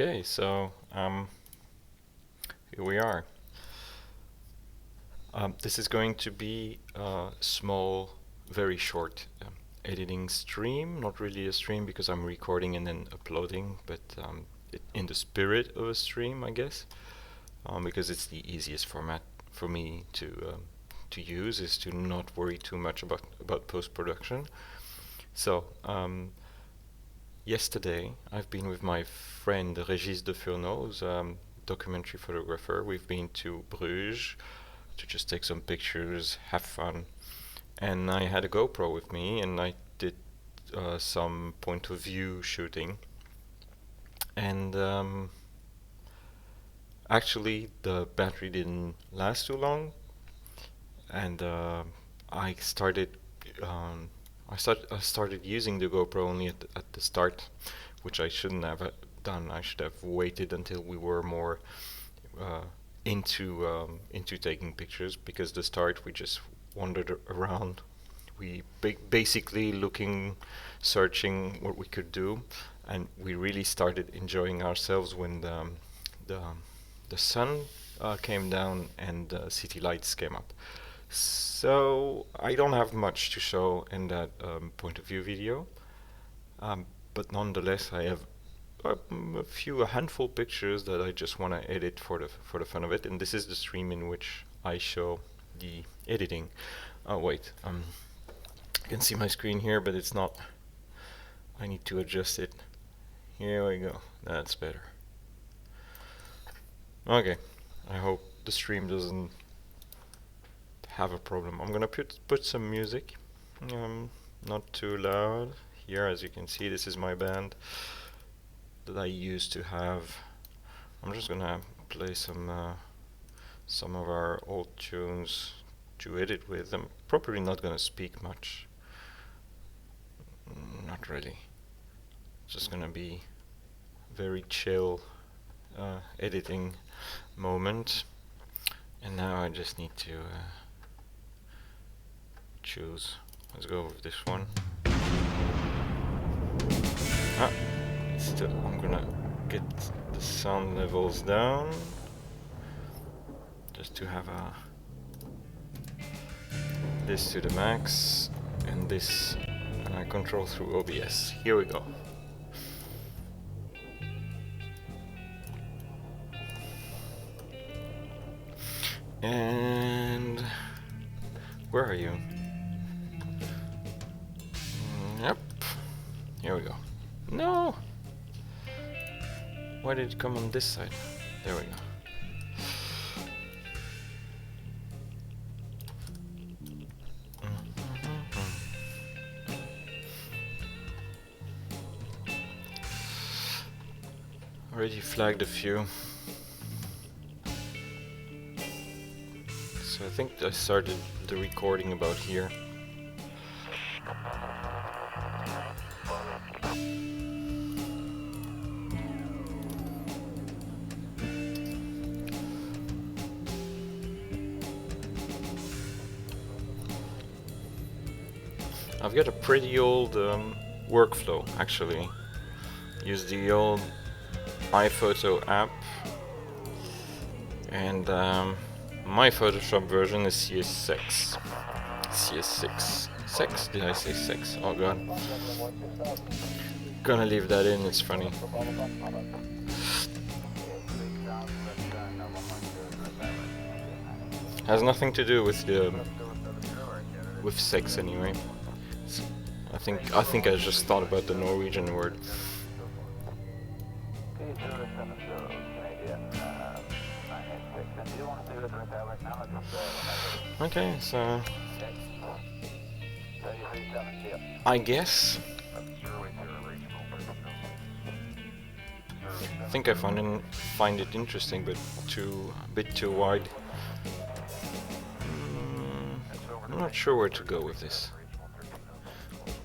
Okay, so here we are. This is going to be a small, very short editing stream. Not really a stream because I'm recording and then uploading, but in the spirit of a stream, I guess, because it's the easiest format for me to use, is to not worry too much about post-production. So yesterday I've been with my friend Régis de Furneaux, who's documentary photographer. We've been to Bruges to just take some pictures, have fun. And I had a GoPro with me and I did some point of view shooting. And actually the battery didn't last too long. And I started I started using the GoPro only at the start, which I shouldn't have done. I should have waited until we were more into taking pictures, because the start we just wandered around. We basically looking, searching what we could do, and we really started enjoying ourselves when the, the sun came down and the city lights came up. So I don't have much to show in that point of view video, but nonetheless I have a handful pictures that I just want to edit for the fun of it, and this is the stream in which I show the editing. Oh wait, you can see my screen here, but it's not. I need to adjust it. Here we go. That's better. Okay, I hope the stream doesn't have a problem. I'm gonna put some music, not too loud. Here, as you can see, this is my band that I used to have. I'm just gonna play some of our old tunes to edit with. I'm probably not gonna speak much. Not really. Just gonna be very chill editing moment. And now I just need to choose. Let's go with this one. Still, I'm gonna get the sound levels down just to have this to the max, and this I control through OBS. Here we go. And where are you? Yep. Here we go. No! Why did it come on this side? There we go. Already flagged a few. So I think I started the recording about here. I've got a pretty old workflow, actually. Use the old iPhoto app, and my Photoshop version is CS6. CS6. Sex? Did I say sex? Oh god. Gonna leave that in, it's funny. Has nothing to do with the with sex anyway. I think I just thought about the Norwegian word. Okay, so I guess I think I find it interesting, but a bit too wide. I'm not sure where to go with this.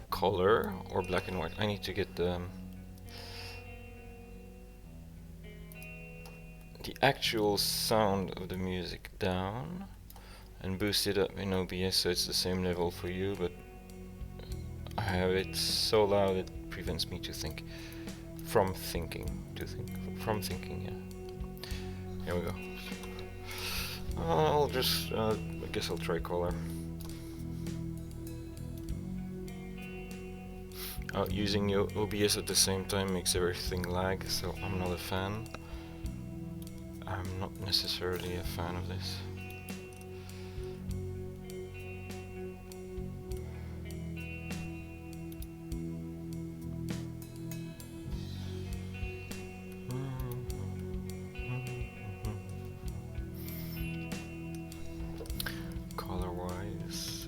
Color or black and white. I need to get the actual sound of the music down and boost it up in OBS so it's the same level for you, but I have it so loud it prevents me to think. from thinking to think. From thinking, yeah. Here we go. I'll just, I guess I'll try color. Using OBS at the same time makes everything lag, so I'm not a fan. I'm not necessarily a fan of this. Color-wise,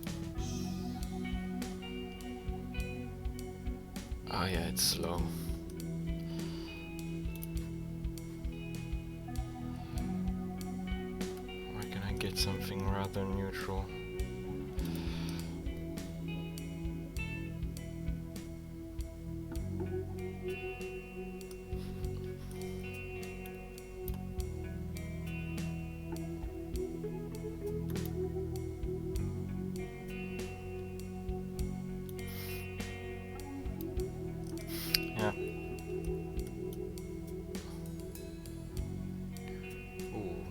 oh yeah, it's slow. Where can I get something rather neutral? Yeah. Ooh.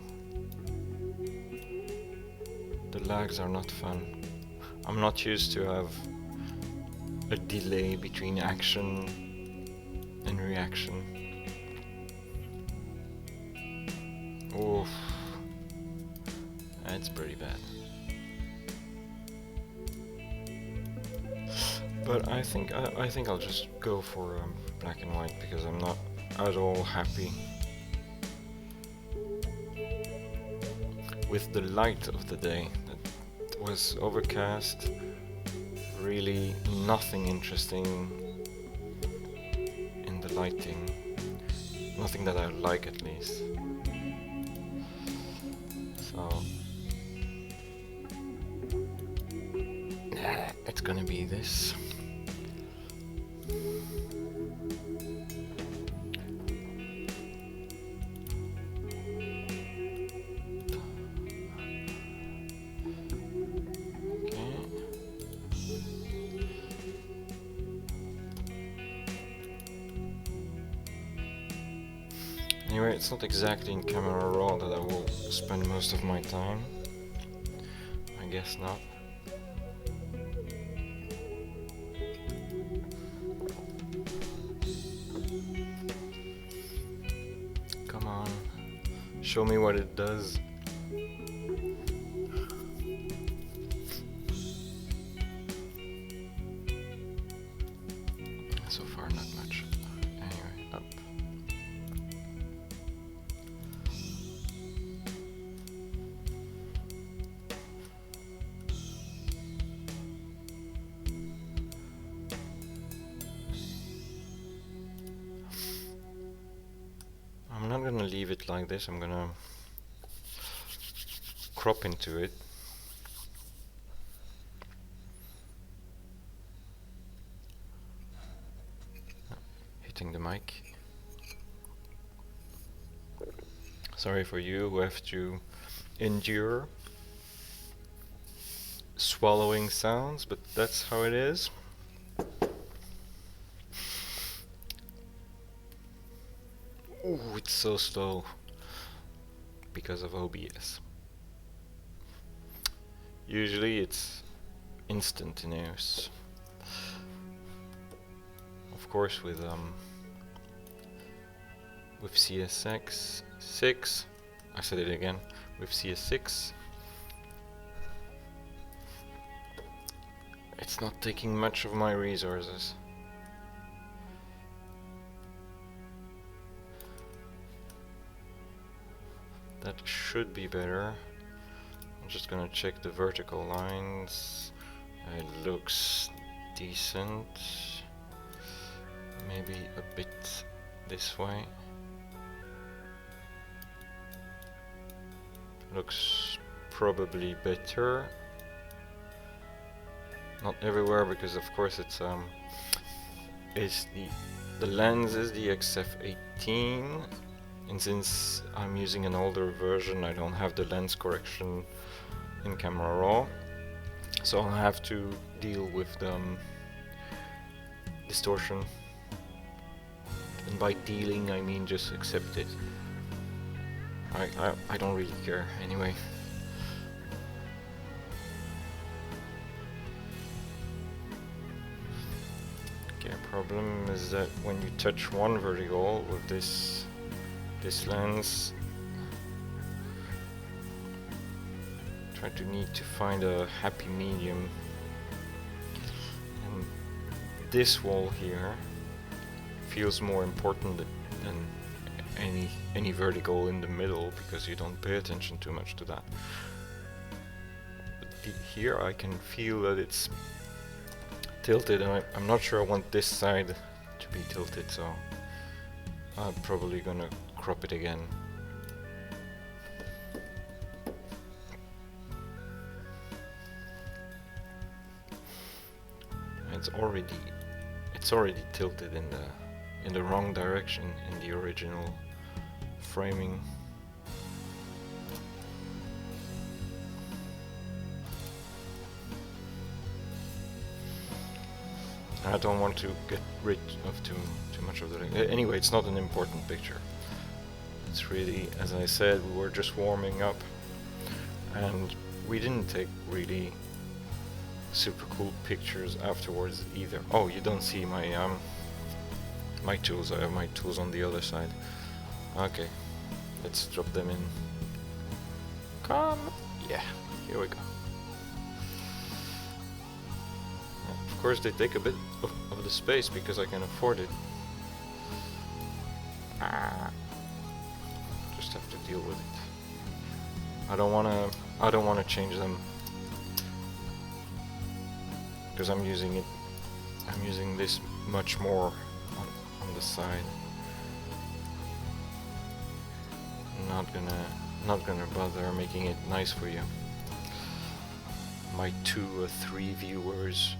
The lags are not fun. I'm not used to have a delay between action and reaction. Oof. That's pretty bad. But I think I'll just go for black and white because I'm not at all happy with the light of the day. It was overcast, really nothing interesting in the lighting, nothing that I like at least. So it's gonna be this. Anyway, it's not exactly in camera raw that I will spend most of my time. I guess not. Come on, show me what it does. So far, not much. Anyway, up. I'm not gonna leave it like this, I'm gonna crop into it. Hitting the mic. Sorry for you who have to endure swallowing sounds, but that's how it is. Ooh, it's so slow because of OBS. Usually it's instantaneous. Of course, with CS6, I said it again. With CS6, it's not taking much of my resources. That should be better. I'm just gonna check the vertical lines. It looks decent. Maybe a bit this way. Looks probably better. Not everywhere because of course it's the lens is the XF18, and since I'm using an older version I don't have the lens correction in camera raw, so I'll have to deal with the distortion And by dealing, I mean just accept it. I don't really care anyway. Okay, problem is that when you touch one vertical with this lens, try to need to find a happy medium. And this wall here feels more important than any vertical in the middle, because you don't pay attention too much to that. But here I can feel that it's tilted, and I'm not sure I want this side to be tilted, so I'm probably gonna crop it again. It's already tilted in the wrong direction in the original framing. I don't want to get rid of too much of the... Anyway, it's not an important picture. It's really, as I said, we were just warming up, and we didn't take really super cool pictures afterwards either. Oh, you don't see my my tools. I have my tools on the other side. Okay, let's drop them in. Come, yeah, here we go. Of course, they take a bit of the space because I can afford it. Just have to deal with it. I don't wanna change them, because I'm using this much more on the side. I'm not gonna bother making it nice for you. My 2 or 3 viewers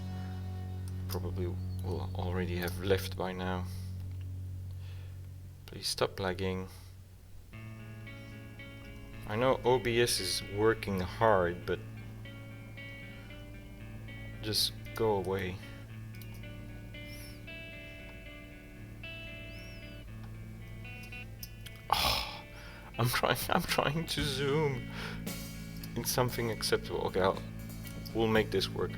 probably will already have left by now. Please stop lagging. I know OBS is working hard, but just go away. Oh, I'm trying to zoom in something acceptable. Okay, we'll make this work.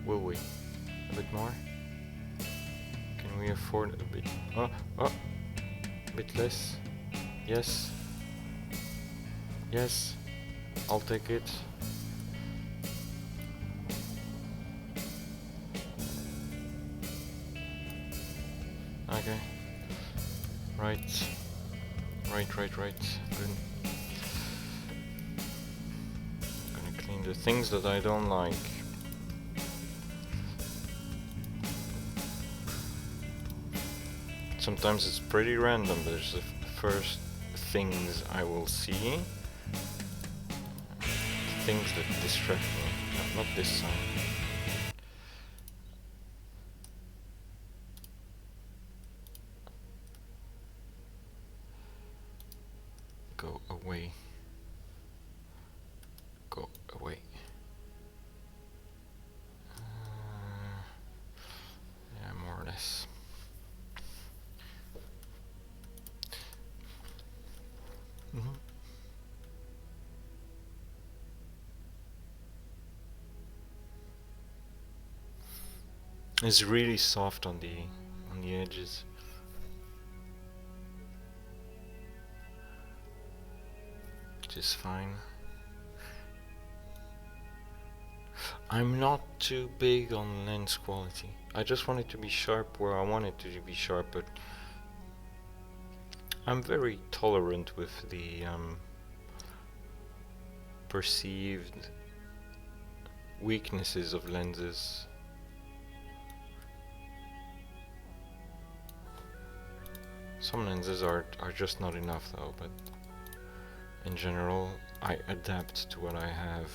Will we? A bit more? Can we afford a bit? Oh, a bit less? Yes. Yes. I'll take it. Okay. Right. Good. Gonna clean the things that I don't like. Sometimes it's pretty random, but it's the first things I will see. Things that distract me. Not this side. Go away. Go away. Yeah, more or less. It's really soft on the edges. Which is fine. I'm not too big on lens quality. I just want it to be sharp where I want it to be sharp, but I'm very tolerant with the perceived weaknesses of lenses. Some lenses are just not enough though, but in general I adapt to what I have.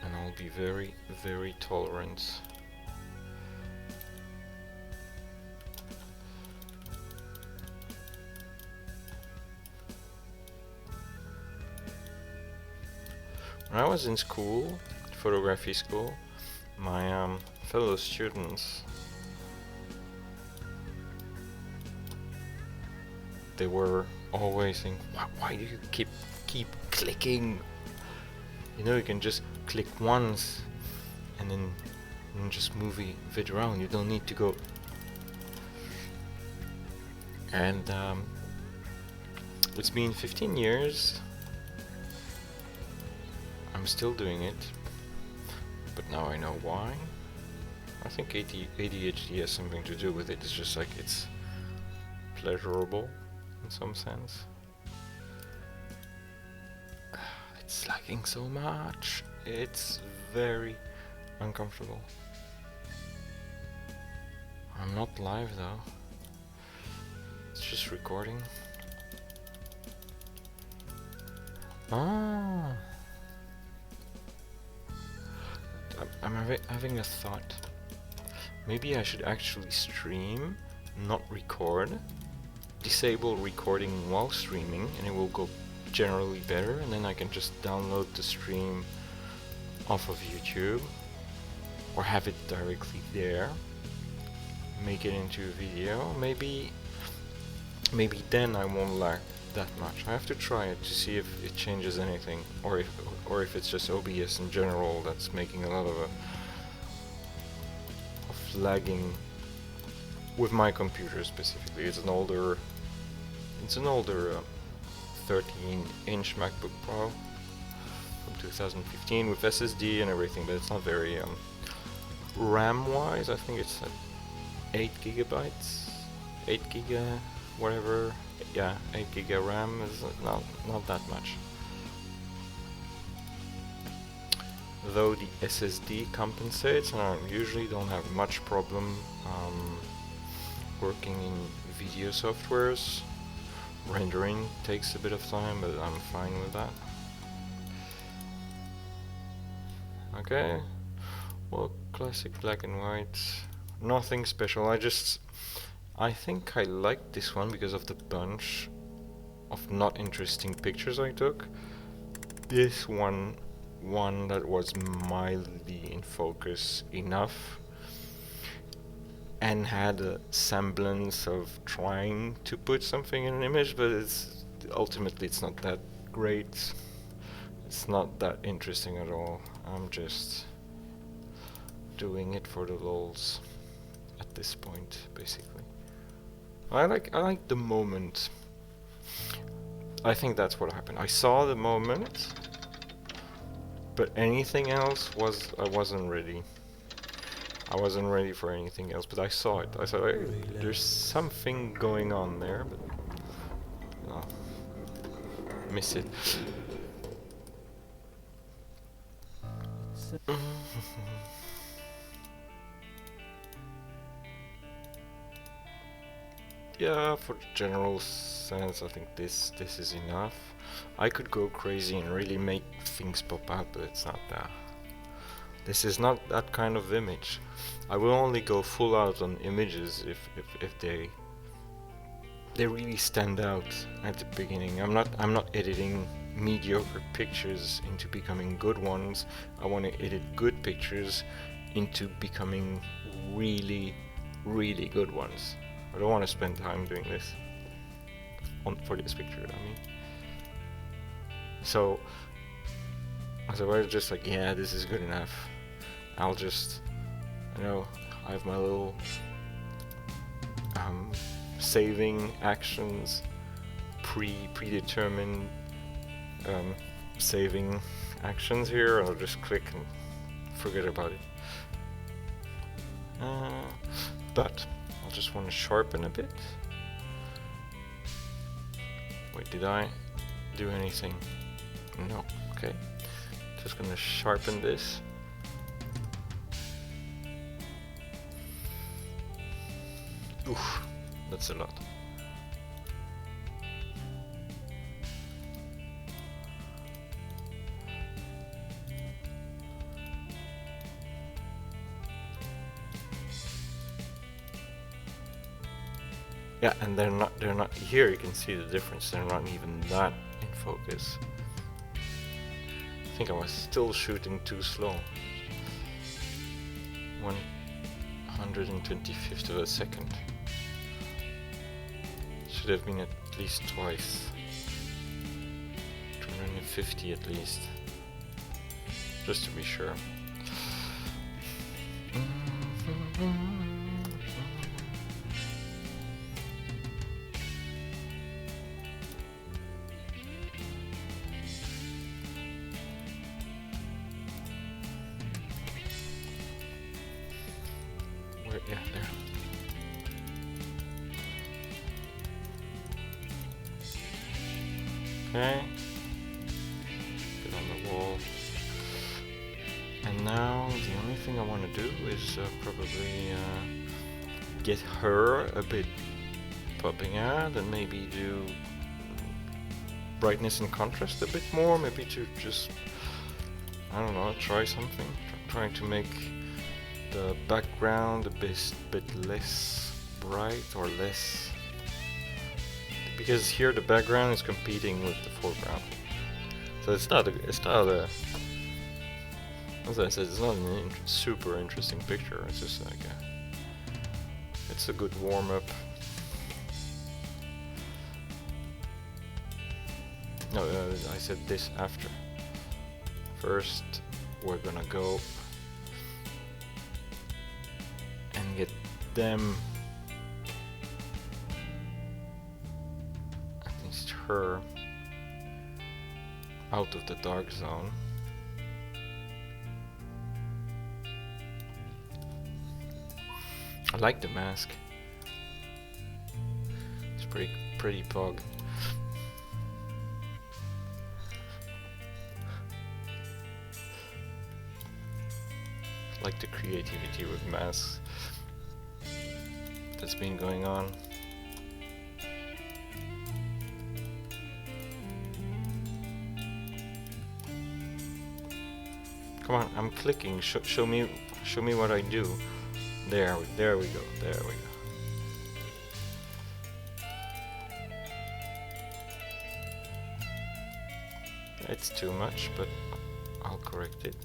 And I'll be very, very tolerant. When I was in school, photography school, my fellow students, they were always saying, why do you keep clicking? You know, you can just click once and then just move it around. You don't need to go. And it's been 15 years. I'm still doing it, but now I know why. I think ADHD has something to do with it. It's just like it's pleasurable in some sense. It's lagging so much. It's very uncomfortable. I'm not live though. It's just recording. Ah. I'm having a thought. Maybe I should actually stream, not record. Disable recording while streaming, and it will go generally better, and then I can just download the stream off of YouTube or have it directly there, make it into a video. Maybe then I won't lag that much. I have to try it to see if it changes anything, or if it's just OBS in general that's making a lot of lagging with my computer specifically. It's an older 13-inch MacBook Pro from 2015 with SSD and everything, but it's not very RAM-wise. I think it's 8 gigabytes, 8 giga, whatever. Yeah, 8 giga RAM is not that much. Though the SSD compensates, and I usually don't have much problem working in video softwares. Rendering takes a bit of time, but I'm fine with that. Okay, well, classic black and white, nothing special. I think I liked this one because of the bunch of not interesting pictures I took. This one that was mildly in focus enough and had a semblance of trying to put something in an image, but ultimately it's not that great. It's not that interesting at all. I'm just doing it for the lols at this point, basically. I like the moment. I think that's what happened. I saw the moment, but anything else I wasn't ready. I wasn't ready for anything else, but I saw it. I saw there's something going on there, but no, miss it. Yeah, for the general sense, I think this is enough. I could go crazy and really make things pop out, but it's not that. This is not that kind of image. I will only go full out on images if they really stand out at the beginning. I'm not editing mediocre pictures into becoming good ones. I want to edit good pictures into becoming really, really good ones. I don't want to spend time doing this for this picture, I mean. So I was just like, yeah, this is good enough. I'll just, I have my little saving actions, predetermined saving actions here. I'll just click and forget about it. But I'll just want to sharpen a bit. Wait, did I do anything? No. Okay. Just gonna sharpen this. Oof, that's a lot. Yeah, and they're not here. You can see the difference. They're not even that in focus. think I was still shooting too slow. 125th of a second. Should have been at least twice. 250 at least. Just to be sure. Yeah, there. Okay. Get on the wall. And now the only thing I want to do is probably get her a bit popping out and maybe do brightness and contrast a bit more. Maybe to just, I don't know, try something. Trying to make the background a bit less bright or less, because here the background is competing with the foreground, so it's not a as I said, it's not a super interesting picture. It's just like it's a good warm-up. No, I said this after. First we're gonna go and get them, at least her, out of the dark zone. I like the mask. It's pretty pog. I like the creativity with masks that's been going on. Come on, I'm clicking. Show me what I do. There we go. There we go. It's too much, but I'll correct it.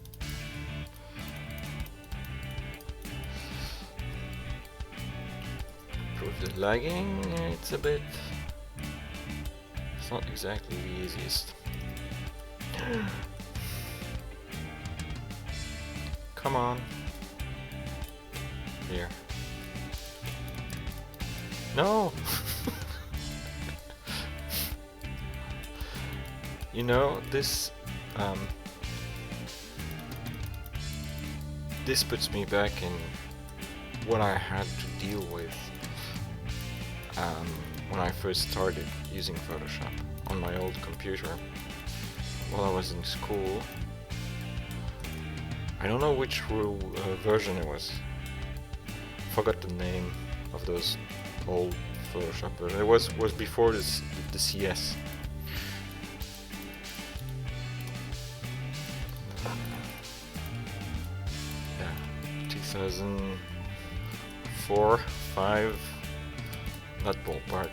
Improve the lagging. It's not exactly the easiest. Come on. Here. No! You know, this puts me back in what I had to deal with when I first started using Photoshop on my old computer while I was in school. I don't know which version it was. Forgot the name of those old Photoshop, but it was before the CS. Yeah, 2004, 5, that ballpark.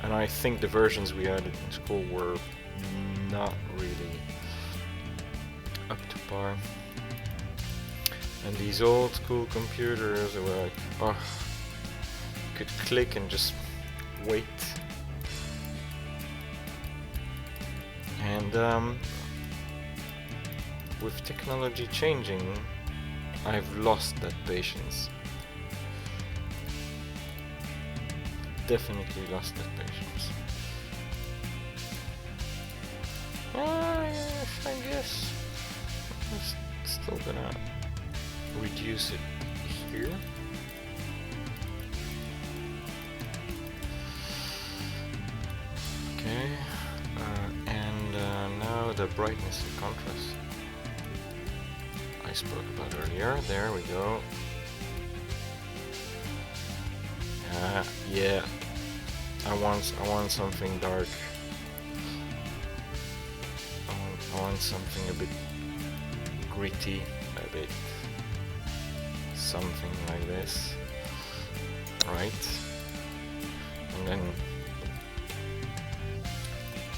And I think the versions we had in school were not really up to par. And these old school computers were like, oh, you could click and just wait. And with technology changing, I've lost that patience. Definitely lost that patience. Yes, I guess I'm still gonna reduce it here. Okay, and now the brightness and contrast I spoke about earlier. There we go. Yeah, I want something dark. I want something a bit gritty, a bit something like this, right? And then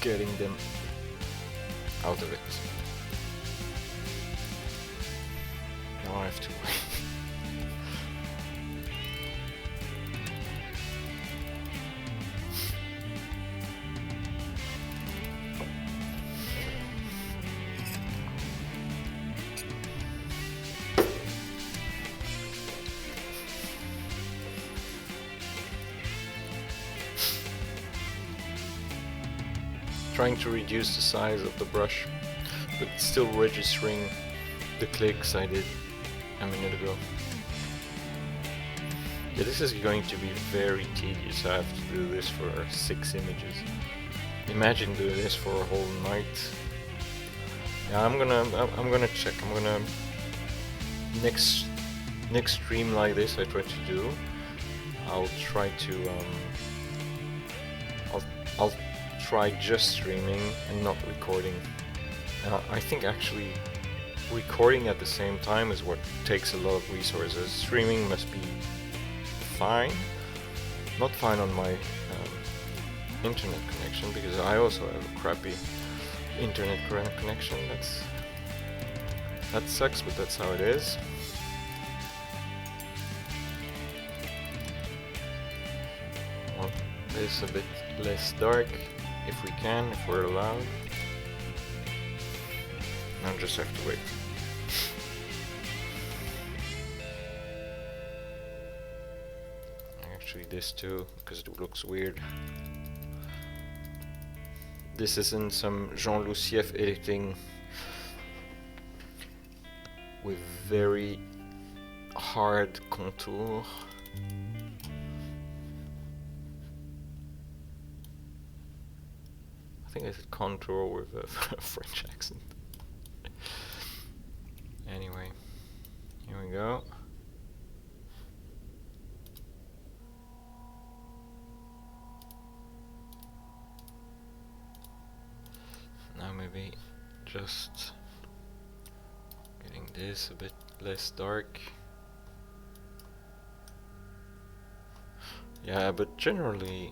getting them out of it. have to wait. Trying to reduce the size of the brush, but still registering the clicks I did a minute ago. Yeah, this is going to be very tedious. I have to do this for 6 images. Imagine doing this for a whole night. Yeah, I'm gonna check. I'm gonna next stream like this I try to do. I'll try to I'll try just streaming and not recording. And I think actually recording at the same time is what takes a lot of resources. Streaming must be fine. Not fine on my internet connection, because I also have a crappy internet connection. That sucks, but that's how it is. Want this a bit less dark, if we can, if we're allowed. I'll just have to wait. Actually this too, because it looks weird. This isn't some Jean Lucieff editing with very hard contour. I think I said contour with a French accent. Anyway, here we go. Now maybe just getting this a bit less dark. Yeah, but generally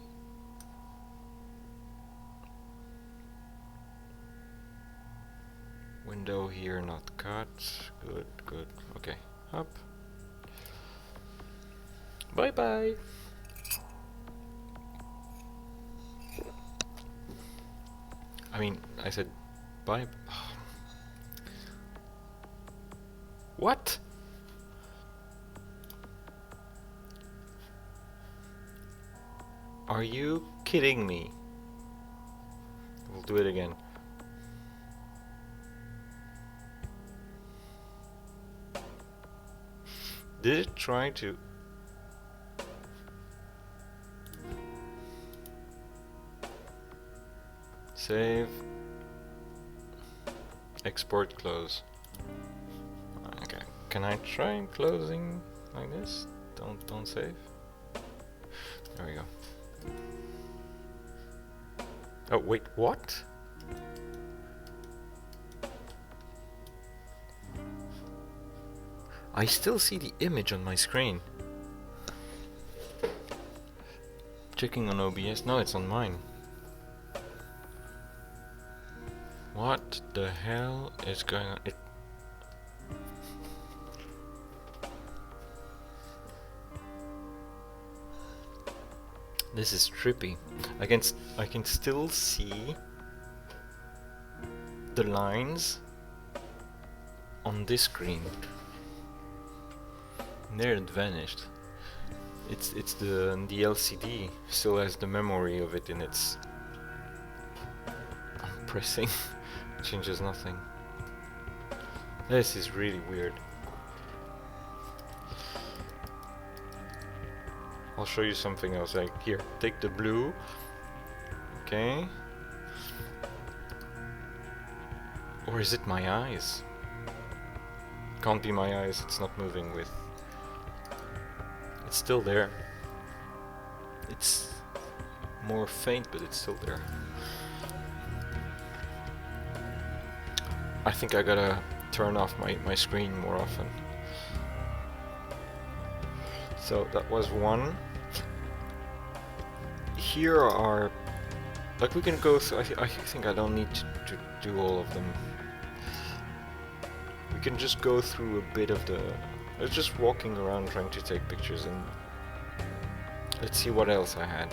window here not cut. Good, good. Okay, up. Bye bye. I mean, I said bye. What? Are you kidding me? We'll do it again. Did it try to... Save. Export, close. Okay. Can I try closing like this? Don't save. There we go. Oh wait, what? I still see the image on my screen. Checking on OBS. No, it's on mine. What the hell is going on? This is trippy. I can still see the lines on this screen. And there it vanished. It's the LCD still has the memory of it in its. I'm pressing. Changes nothing. This is really weird. I'll show you something else. Like here, take the blue. Okay. Or is it my eyes? Can't be my eyes. It's not moving with. It's still there. It's more faint, but it's still there. I think I gotta turn off my screen more often. So that was one. Here are, like, we can go through. I think I don't need to do all of them. we can just go through a bit of the... I was just walking around trying to take pictures, and let's see what else I had.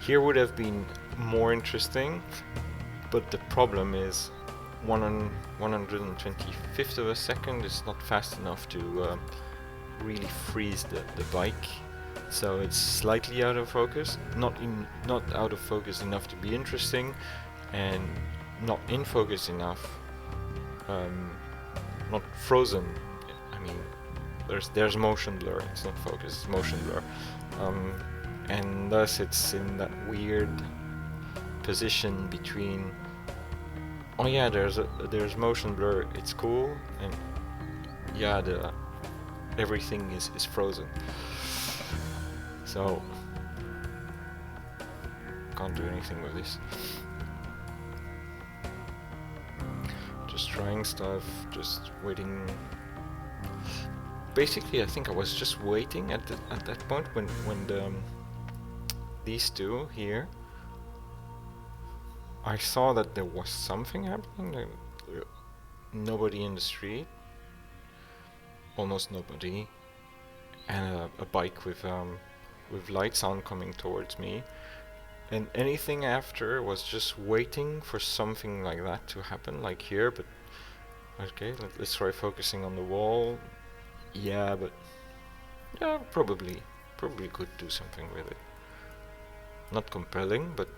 Here would have been more interesting, but the problem is 125th of a second is not fast enough to really freeze the bike. So it's slightly out of focus, not out of focus enough to be interesting, and not in focus enough, not frozen. I mean, there's motion blur. It's not focus, it's motion blur, and thus it's in that weird position between, oh yeah, there's motion blur, it's cool, and yeah, everything is frozen. So can't do anything with this. Just trying stuff, just waiting. Basically, I think I was just waiting at that point when these two here, I saw that there was something happening. Nobody in the street, almost nobody, and a bike with lights on coming towards me, and anything after was just waiting for something like that to happen, like here. But okay, let's try focusing on the wall. Yeah, but yeah, probably could do something with it. Not compelling, but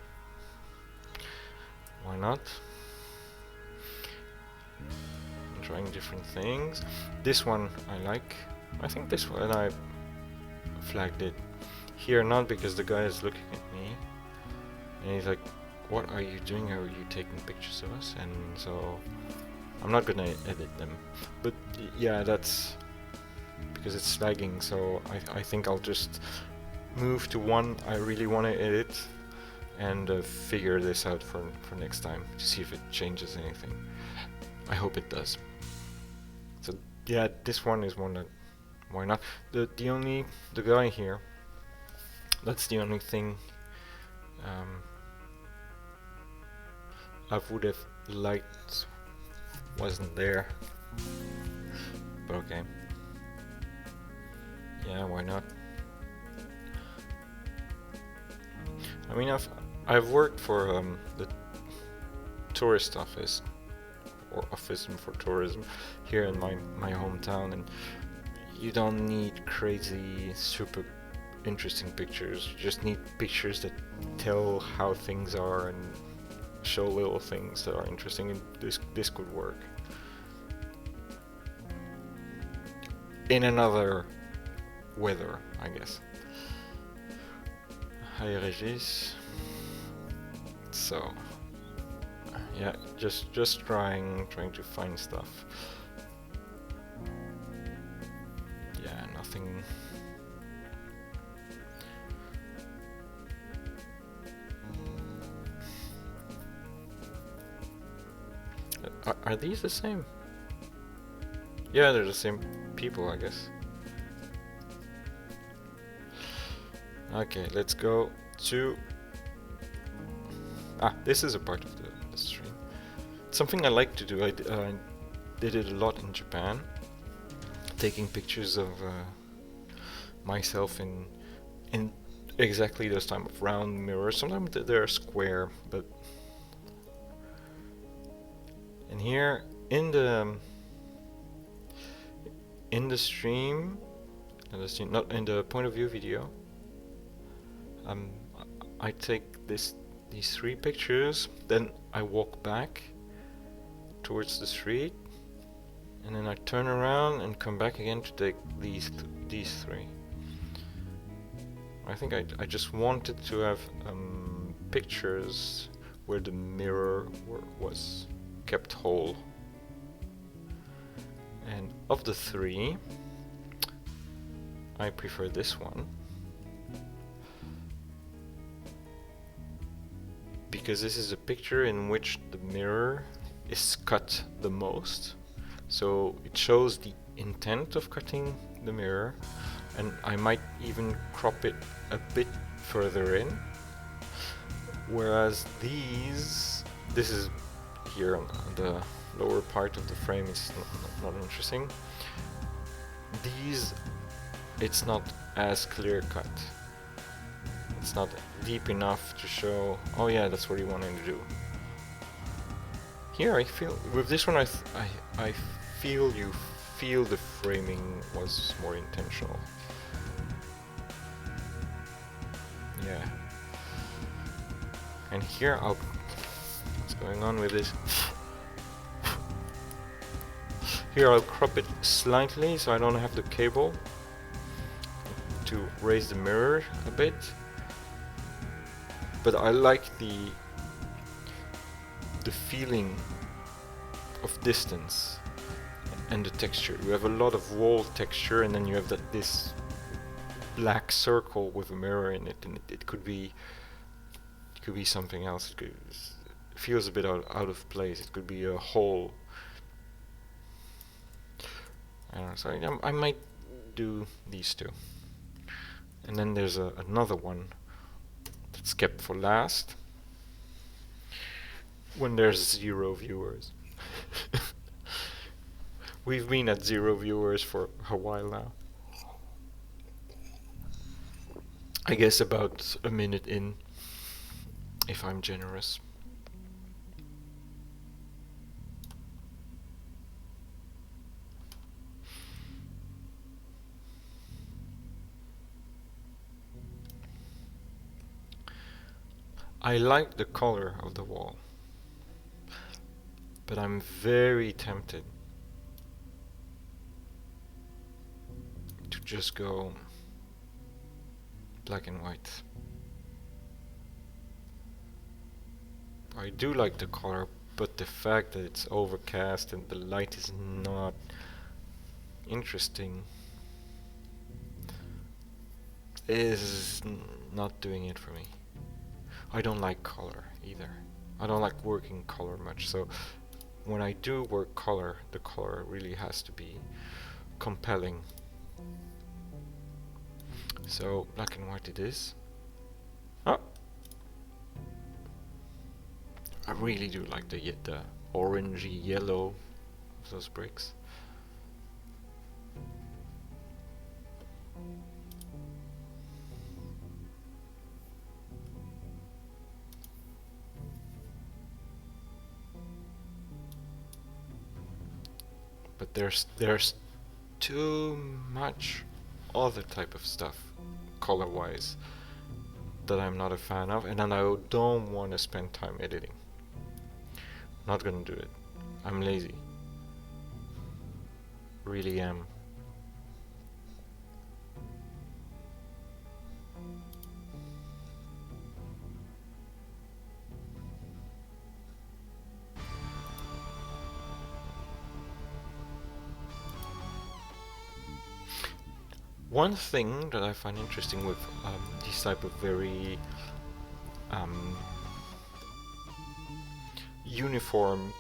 why not? I'm trying different things. This one I like. I think this one I flagged it here, not because the guy is looking at me and he's like, what are you doing? Are you taking pictures of us? And so I'm not gonna edit them, but yeah, that's because it's lagging. So I think I'll just move to one I really want to edit and figure this out for next time to see if it changes anything. I hope it does. So yeah, this one is one that, why not? The guy here, that's the only thing I would have liked wasn't there, but okay. Yeah, why not? I mean, I've worked for the tourist office, or office for tourism, here in my hometown, and you don't need crazy, super interesting pictures. You just need pictures that tell how things are and show little things that are interesting, and this could work. In another weather, I guess. Hi Regis. So yeah, just trying to find stuff. Yeah, nothing. Are these the same? Yeah, they're the same people, I guess. Okay, let's go to... this is a part of the stream. It's something I like to do. I did it a lot in Japan, taking pictures of myself in exactly those type of round mirrors. Sometimes they're square, but... And here in the stream, not in the point of view video, I take these three pictures, then I walk back towards the street, and then I turn around and come back again to take these three. I think I just wanted to have pictures where the mirror was kept whole. And of the three, I prefer this one, because this is a picture in which the mirror is cut the most, so it shows the intent of cutting the mirror, and I might even crop it a bit further in, Whereas this is here on the lower part of the frame is not interesting. These, it's not as clear cut. It's not deep enough to show, oh yeah, that's what you wanted to do. Here I feel, with this one I feel you feel the framing was more intentional. Yeah. And here what's going on with this? Here I'll crop it slightly so I don't have the cable to raise the mirror a bit. But I like the feeling of distance and the texture. You have a lot of wall texture, and then you have this black circle with a mirror in it, and it could be something else. It feels a bit out of place. It could be a hole. I don't know. So I might do these two, and then there's another one that's kept for last when there's 0 viewers. We've been at 0 viewers for a while now. I guess about a minute in, if I'm generous. I like the color of the wall, but I'm very tempted to just go black and white. I do like the color, but the fact that it's overcast and the light is not interesting is not doing it for me. I don't like color either. I don't like working color much, so when I do work color, the color really has to be compelling. So black and white it is. Oh, I really do like the orangey yellow of those bricks. But there's too much other type of stuff color-wise that I'm not a fan of, and then I don't want to spend time editing. Not gonna do it. I'm lazy. Really am. One thing that I find interesting with these type of very uniform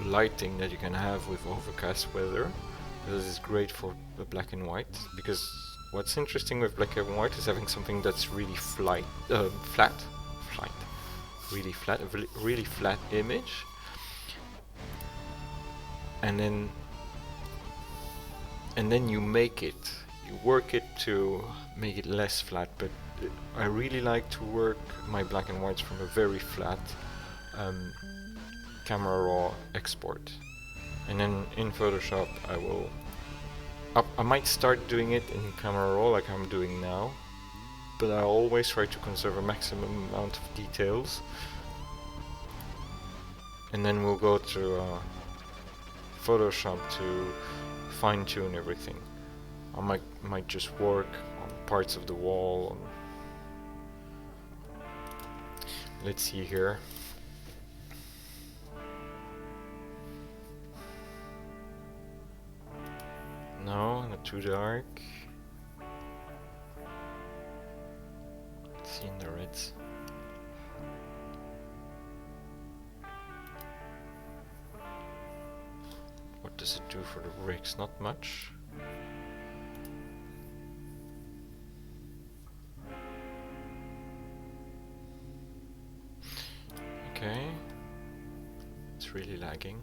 lighting that you can have with overcast weather, this is great for the black and white, because what's interesting with black and white is having something that's really flat, really flat, a really flat image, and then you work it to make it less flat. But I really like to work my black and whites from a very flat camera raw export, and then in Photoshop I might start doing it in camera raw like I'm doing now, but I always try to conserve a maximum amount of details, and then we'll go to Photoshop to fine-tune everything. I might just work on parts of the wall. Let's see here. No, not too dark. Let's see in the reds. What does it do for the bricks? Not much. Okay. It's really lagging.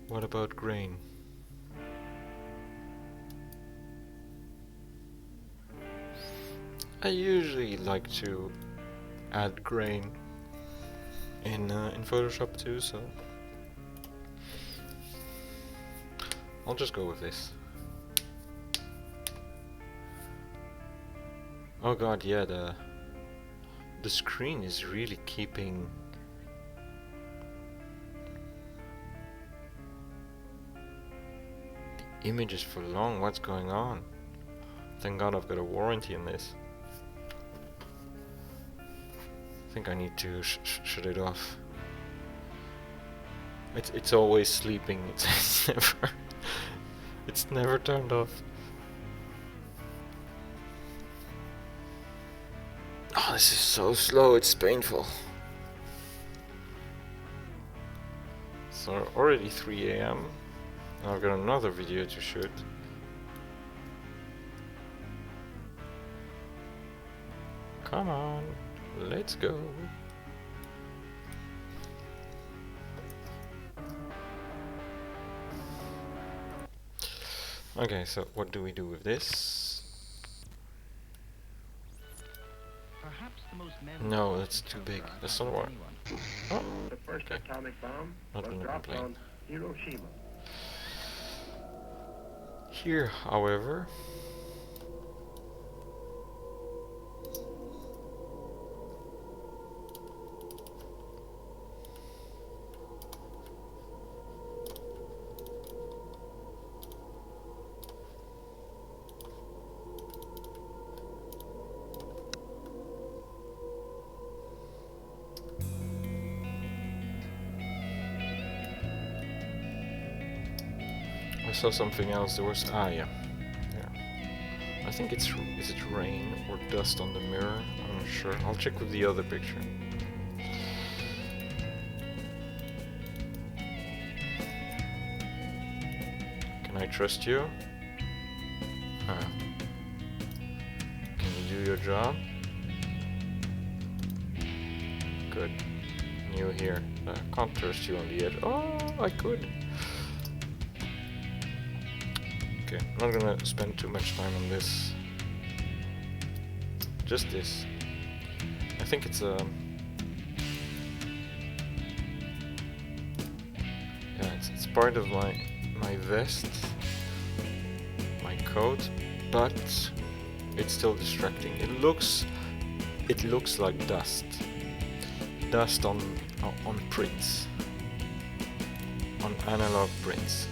What about grain? I usually like to add grain in Photoshop too, so I'll just go with this. Oh god, yeah, the screen is really keeping the images for long. What's going on? Thank god I've got a warranty on this. I think I need to shut it off. It's always sleeping. It's never turned off. Oh, this is so slow. It's painful. So already 3 AM. I've got another video to shoot. Come on, let's go. Okay, so what do we do with this? No, that's too big. That's not what. Oh, The first okay. atomic bomb Not was gonna dropped complain. on Hiroshima. Here, however, I saw something else. There was yeah. I think is it rain or dust on the mirror? I'm not sure. I'll check with the other picture. Can I trust you? Can you do your job? Good. New here. I can't trust you on the edge. Oh, I could. Okay, I'm not gonna spend too much time on this. Just this. I think it's yeah, it's part of my vest, my coat, but it's still distracting. It looks like dust on prints, on analog prints.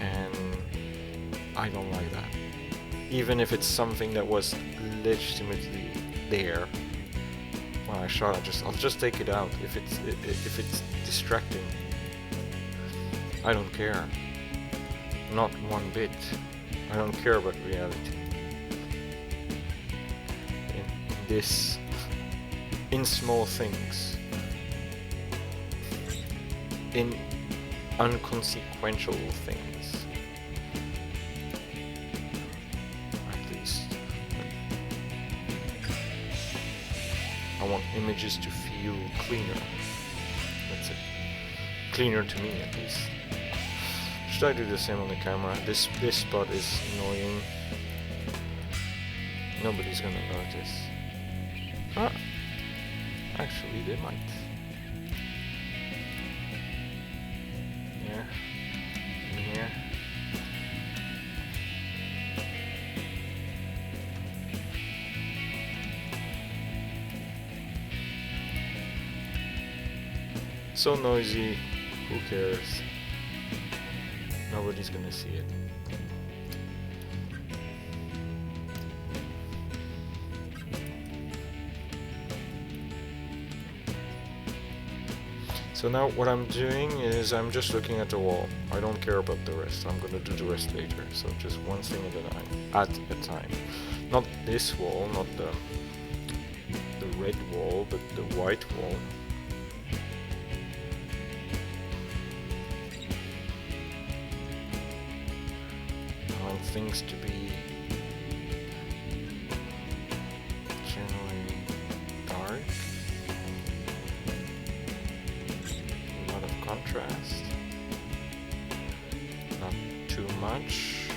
And I don't like that. Even if it's something that was legitimately there when I shot, I'll just take it out. If it's distracting, I don't care. Not one bit. I don't care about reality. In small things, in unconsequential things, at least. I want images to feel cleaner. That's it. Cleaner to me, at least. Should I do the same on the camera? This spot is annoying. Nobody's gonna notice. Ah, actually, they might. Here. So noisy, who cares? Nobody's gonna see it. So now what I'm doing is I'm just looking at the wall. I don't care about the rest. I'm gonna do the rest later. So just one thing at a time. Not this wall, not the red wall, but the white wall. things to be generally dark. A lot of contrast. Not too much.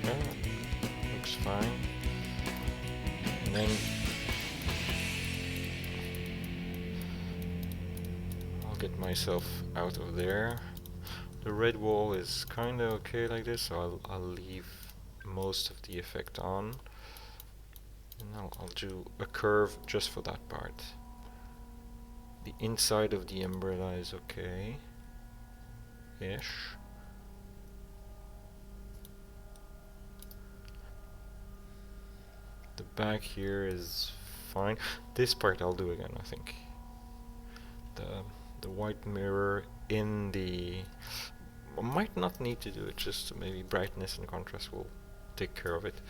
Yeah, looks fine. And then I'll get myself out of there. The red wall is kinda okay like this, so I'll leave most of the effect on. And I'll do a curve just for that part. The inside of the umbrella is okay. Ish. The back here is fine. This part I'll do again, I think. The white mirror in the... I might not need to do it, just maybe brightness and contrast will take care of it.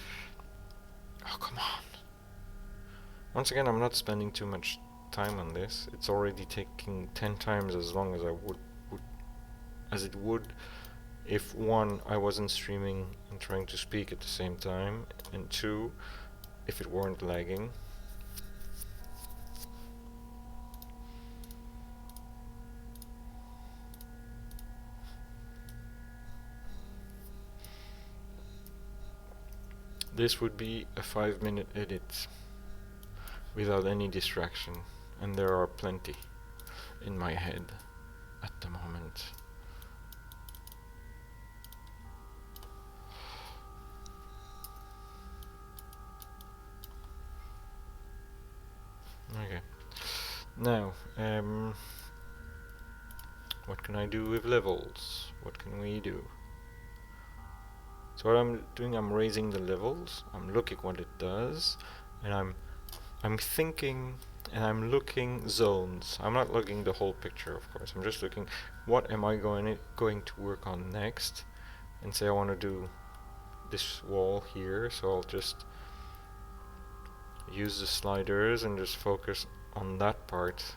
Oh, come on. Once again, I'm not spending too much time on this. It's already taking 10 times as long as as it would if 1, I wasn't streaming and trying to speak at the same time, and 2, if it weren't lagging. This would be a 5-minute edit without any distraction, and there are plenty in my head at the moment. Okay. Now, what can I do with levels? What can we do? So what I'm doing, I'm raising the levels. I'm looking what it does, and I'm thinking, and I'm looking zones. I'm not looking the whole picture, of course. I'm just looking what am I going to work on next, and say I want to do this wall here. So I'll just use the sliders and just focus on that part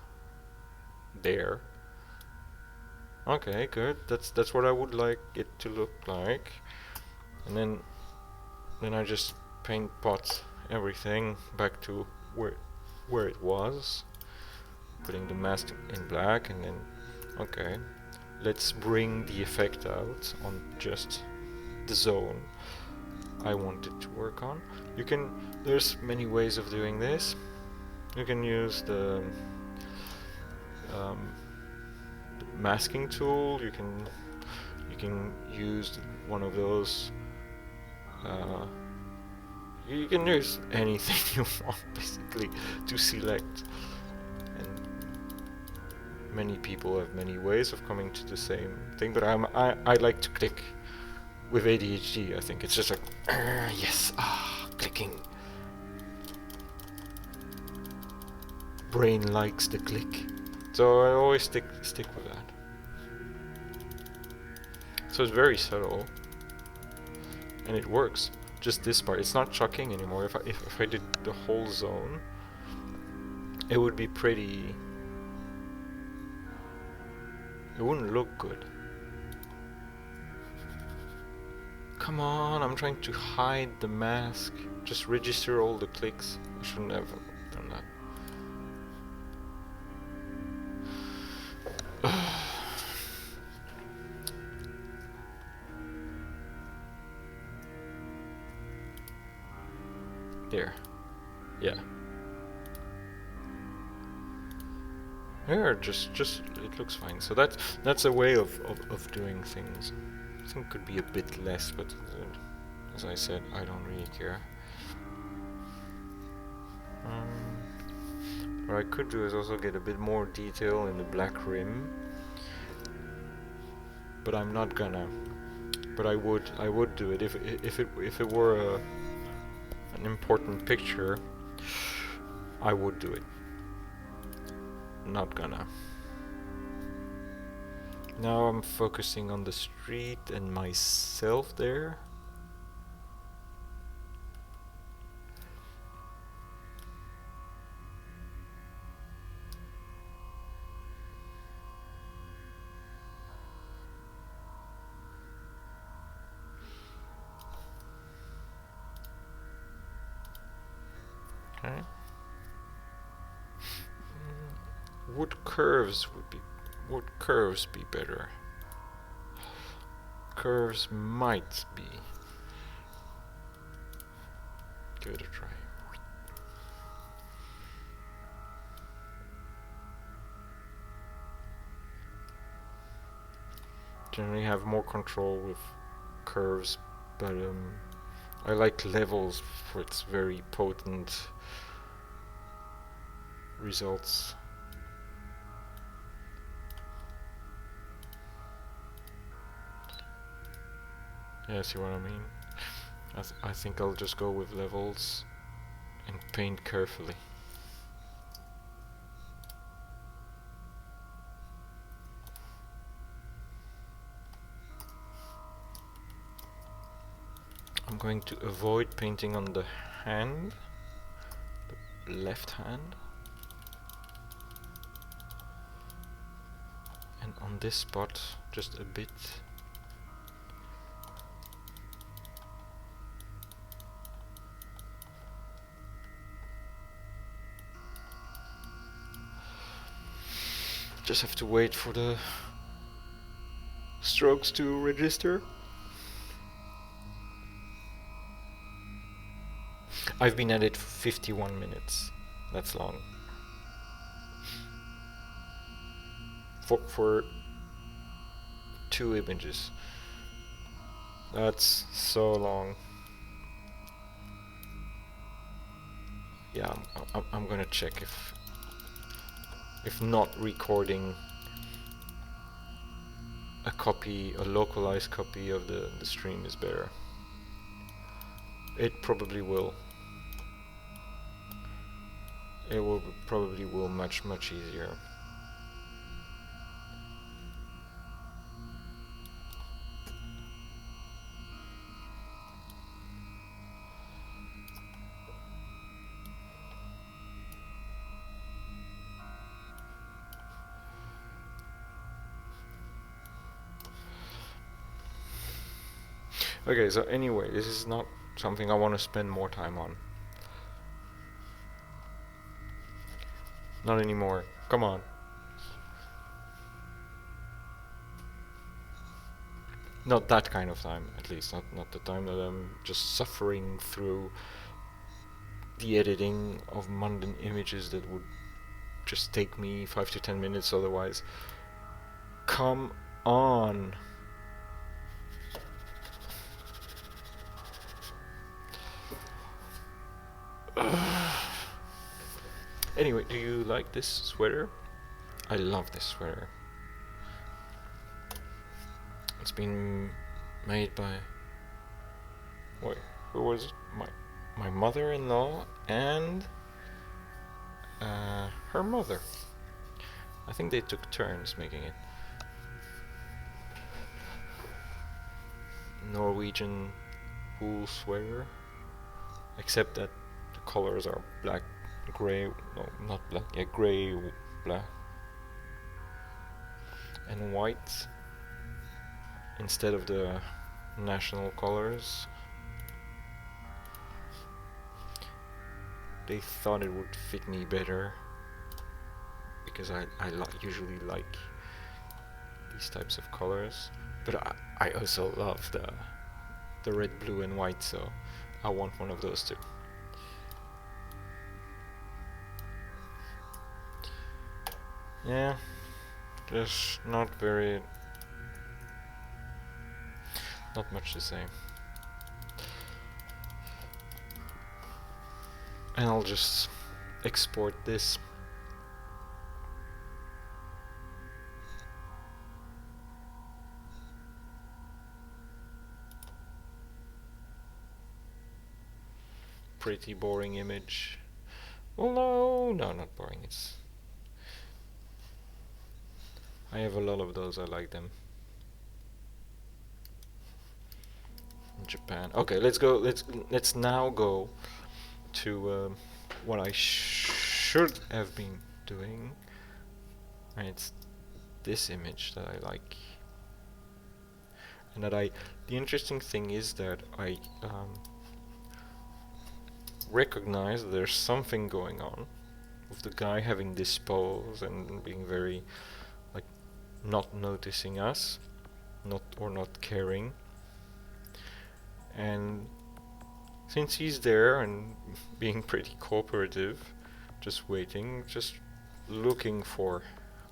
there. Okay, good. That's what I would like it to look like. And then I just paint pot everything back to where it was, putting the mask in black, and then okay, let's bring the effect out on just the zone I want it to work on. There's many ways of doing this. You can use the masking tool. You can use one of those. You can use anything you want basically to select, and many people have many ways of coming to the same thing, but I like to click with ADHD. I think it's just like yes, clicking. Brain likes the click, so I always stick with that. So it's very subtle, and it works. Just this part, it's not shocking anymore. If I did the whole zone, it would be pretty. It wouldn't look good. Come on, I'm trying to hide the mask. Just register all the clicks. I shouldn't have done that. There. Yeah. Here, just it looks fine. So that's a way of doing things. I think could be a bit less, but as I said, I don't really care. What I could do is also get a bit more detail in the black rim, but I'm not gonna. But I would do it if it were an important picture. I would do it. Not gonna. Now I'm focusing on the street and myself there. would curves be better? Curves might be. Give it a try. Generally have more control with curves, but I like levels for its very potent results. Yeah, see what I mean? I think I'll just go with levels and paint carefully. I'm going to avoid painting on the hand, the left hand, and on this spot just a bit. Just have to wait for the strokes to register. I've been at it for 51 minutes. That's long. For 2 images. That's so long. Yeah, I'm gonna check if not recording a localized copy of the stream is better. It probably will. It will probably much easier. Okay, so anyway, this is not something I want to spend more time on. Not anymore. Come on. Not that kind of time, at least. Not the time that I'm just suffering through the editing of mundane images that would just take me 5 to 10 minutes otherwise. Come on. Anyway, do you like this sweater? I love this sweater. It's been made by... Wait, who was it? My mother-in-law and her mother. I think they took turns making it. Norwegian wool sweater, except that the colors are black, gray, no, not black, yeah, gray, black, and white instead of the national colors. They thought it would fit me better because I usually like these types of colors, but I also love the red, blue and white, so I want one of those too. Yeah, just not much to say. And I'll just export this. Pretty boring image. Well, no, not boring. I have a lot of those. I like them. In Japan. Okay, let's go. Let's now go to what I should have been doing. And it's this image that I like. And the interesting thing is that I recognize there's something going on of the guy having this pose and being very like not noticing us, not caring. And since he's there and being pretty cooperative, just waiting, just looking for,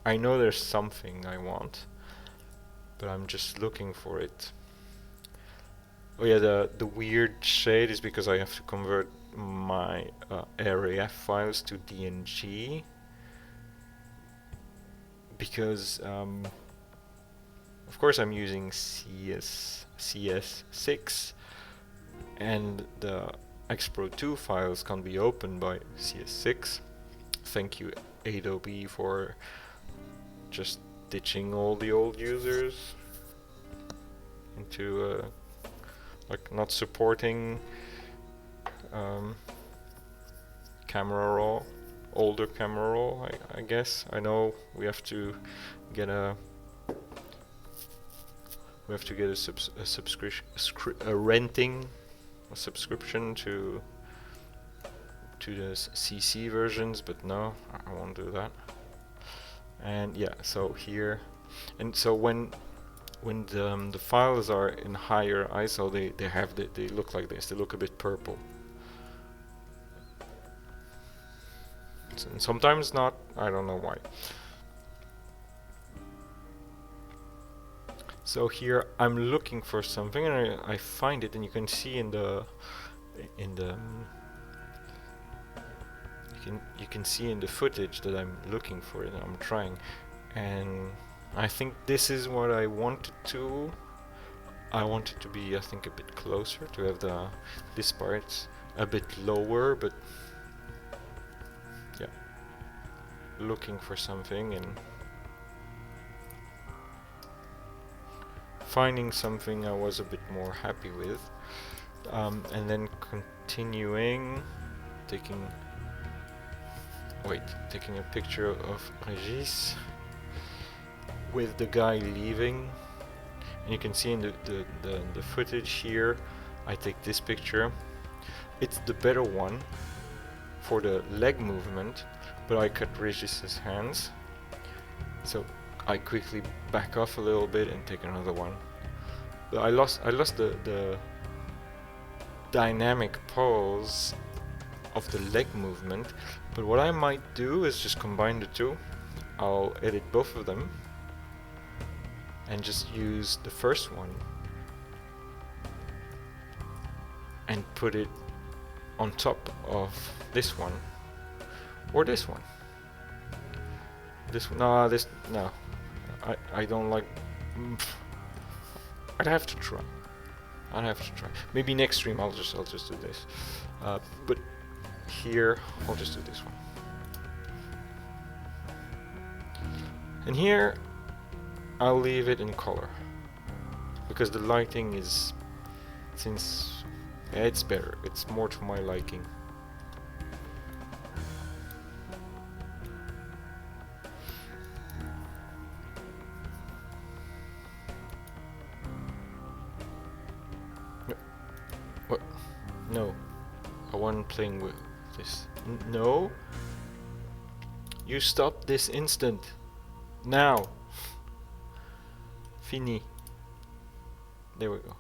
I know there's something I want, but I'm just looking for it. Oh yeah, the weird shade is because I have to convert my RAF files to DNG, because of course I'm using CS6, and the Xpro 2 files can be opened by CS6. Thank you Adobe for just ditching all the old users into like not supporting camera raw, older camera raw. I guess I know we have to get a subscription, renting a subscription to the CC versions, but no, I won't do that. And yeah, so here, and so when the files are in higher ISO, they look like this. They look a bit purple. And sometimes not. I don't know why. So here I'm looking for something, and I find it, and you can see in the you can see in the footage that I'm looking for it. I'm trying, and I think this is what I wanted to. I want it to be, I think, a bit closer, to have this part a bit lower, but yeah, looking for something and finding something I was a bit more happy with, and then continuing, taking a picture of Regis with the guy leaving. And you can see in the footage here, I take this picture. It's the better one for the leg movement, but I cut Regis's hands, so I quickly back off a little bit and take another one. But I lost the dynamic pose of the leg movement. But what I might do is just combine the two. I'll edit both of them and just use the first one and put it on top of this one, or this one. No. I don't like. I'd have to try. Maybe next stream I'll just do this. But here I'll just do this one. And here I'll leave it in color, because the lighting is, it's better. It's more to my liking. What? No. I wasn't playing with this. No. You stop this instant. Now. Fini. There we go.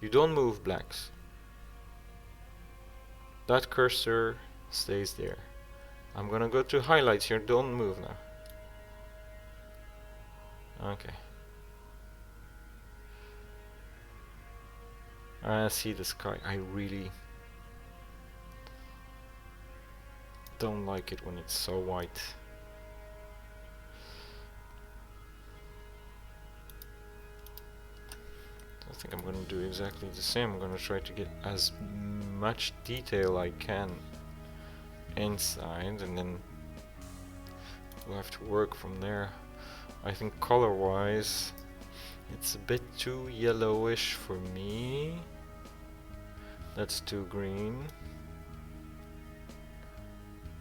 You don't move, blacks. That cursor stays there. I'm gonna go to highlights here. Don't move now. Okay. I see the sky. I really don't like it when it's so white. I think I'm gonna do exactly the same. I'm gonna try to get as much detail I can inside, and then we'll have to work from there. I think color wise it's a bit too yellowish for me. That's too green,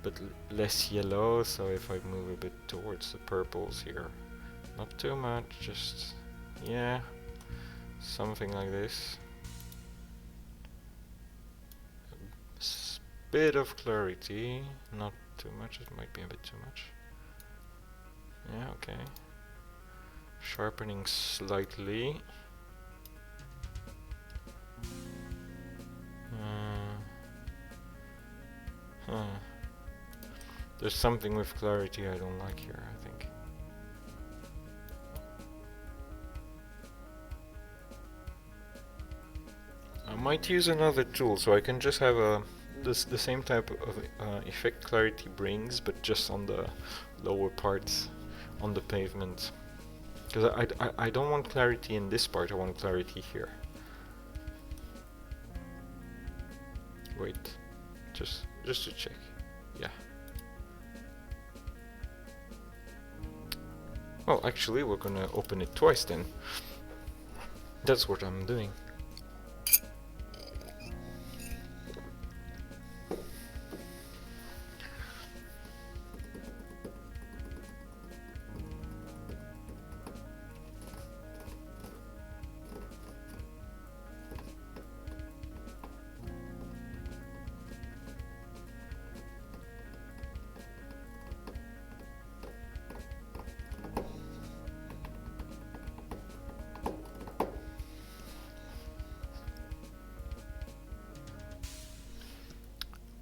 but less yellow, so if I move a bit towards the purples here, not too much, just, yeah, something like this. A bit of clarity, not too much. It might be a bit too much. Yeah, okay. Sharpening slightly. Huh. There's something with clarity I don't like here, I think. I might use another tool so I can just have the same type of effect clarity brings, but just on the lower parts, on the pavement. Because I don't want clarity in this part, I want clarity here. Wait, just to check. Yeah. Well, actually, we're gonna open it twice then. That's what I'm doing.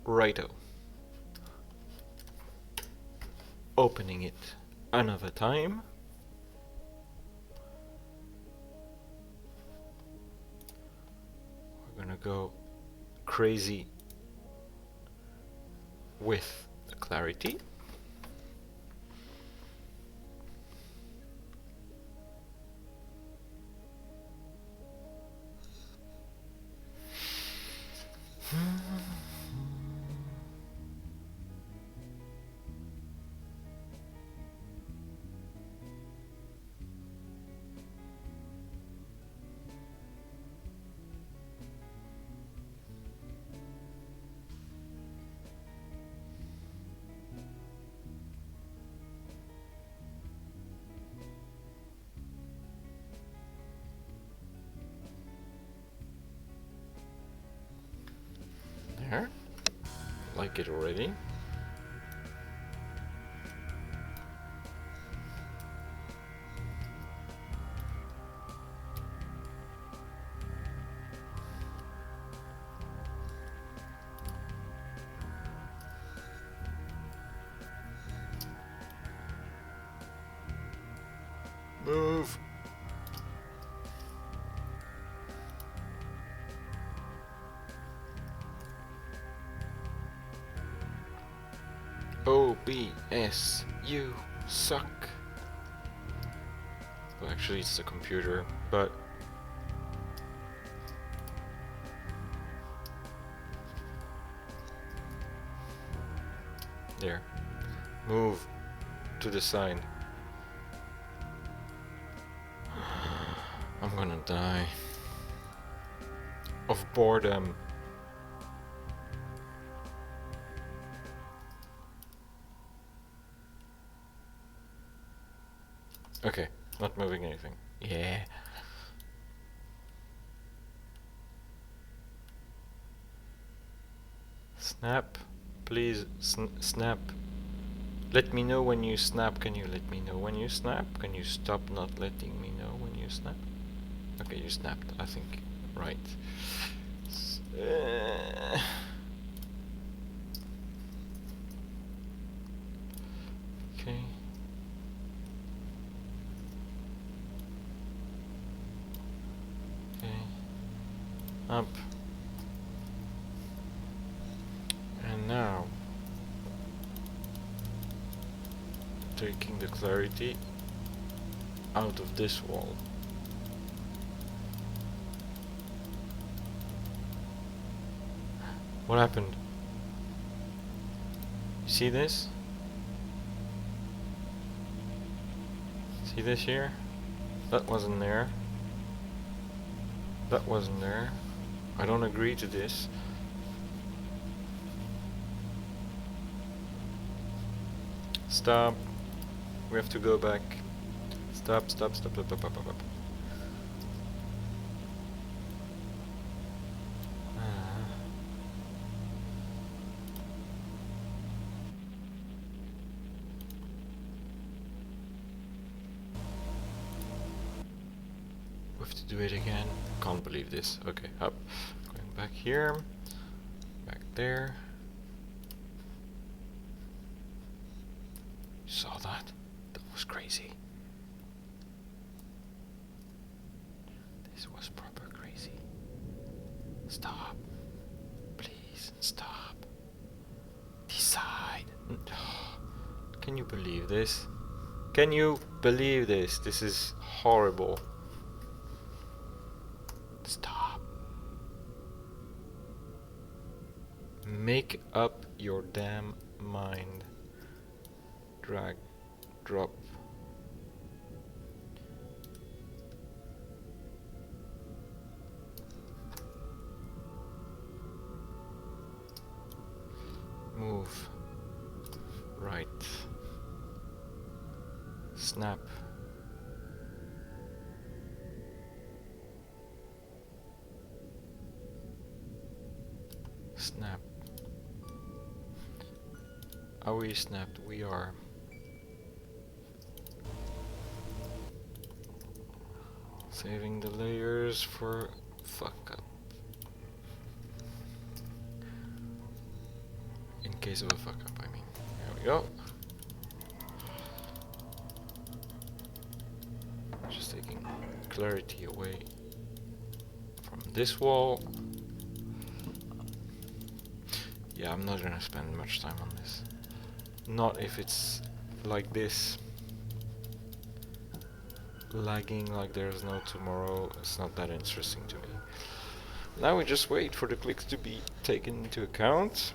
Righto. Opening it another time. We're gonna go crazy with the clarity. There. Like it already. Move. OBS, you suck. Well, actually, it's the computer, but there. Move to the side. I'm gonna die of boredom. Okay, not moving anything. Yeah. Snap, please snap. Let me know when you snap. Can you let me know when you snap? Can you stop not letting me know when you snap? Okay, you snapped, I think. Right. Okay. Okay. Up. And now, taking the clarity out of this wall. What happened? You see this? See this here? That wasn't there. That wasn't there. I don't agree to this. Stop. We have to go back. Stop, stop, stop, stop, stop, stop, stop. do it again. Can't believe this. Okay, up. Going back here. Back there. Saw that? That was crazy. This was proper crazy. Stop. Please, stop. Decide. Can you believe this? Can you believe this? This is horrible. Stop. Make up your damn mind. Drag, drop. Move. Right. Snap. Snap. Are we snapped? We are. Saving the layers for fuck up. In case of a fuck up, I mean. There we go. Just taking clarity away from this wall. Yeah, I'm not gonna spend much time on this. Not if it's like this. Lagging like there's no tomorrow. It's not that interesting to me. Now we just wait for the clicks to be taken into account.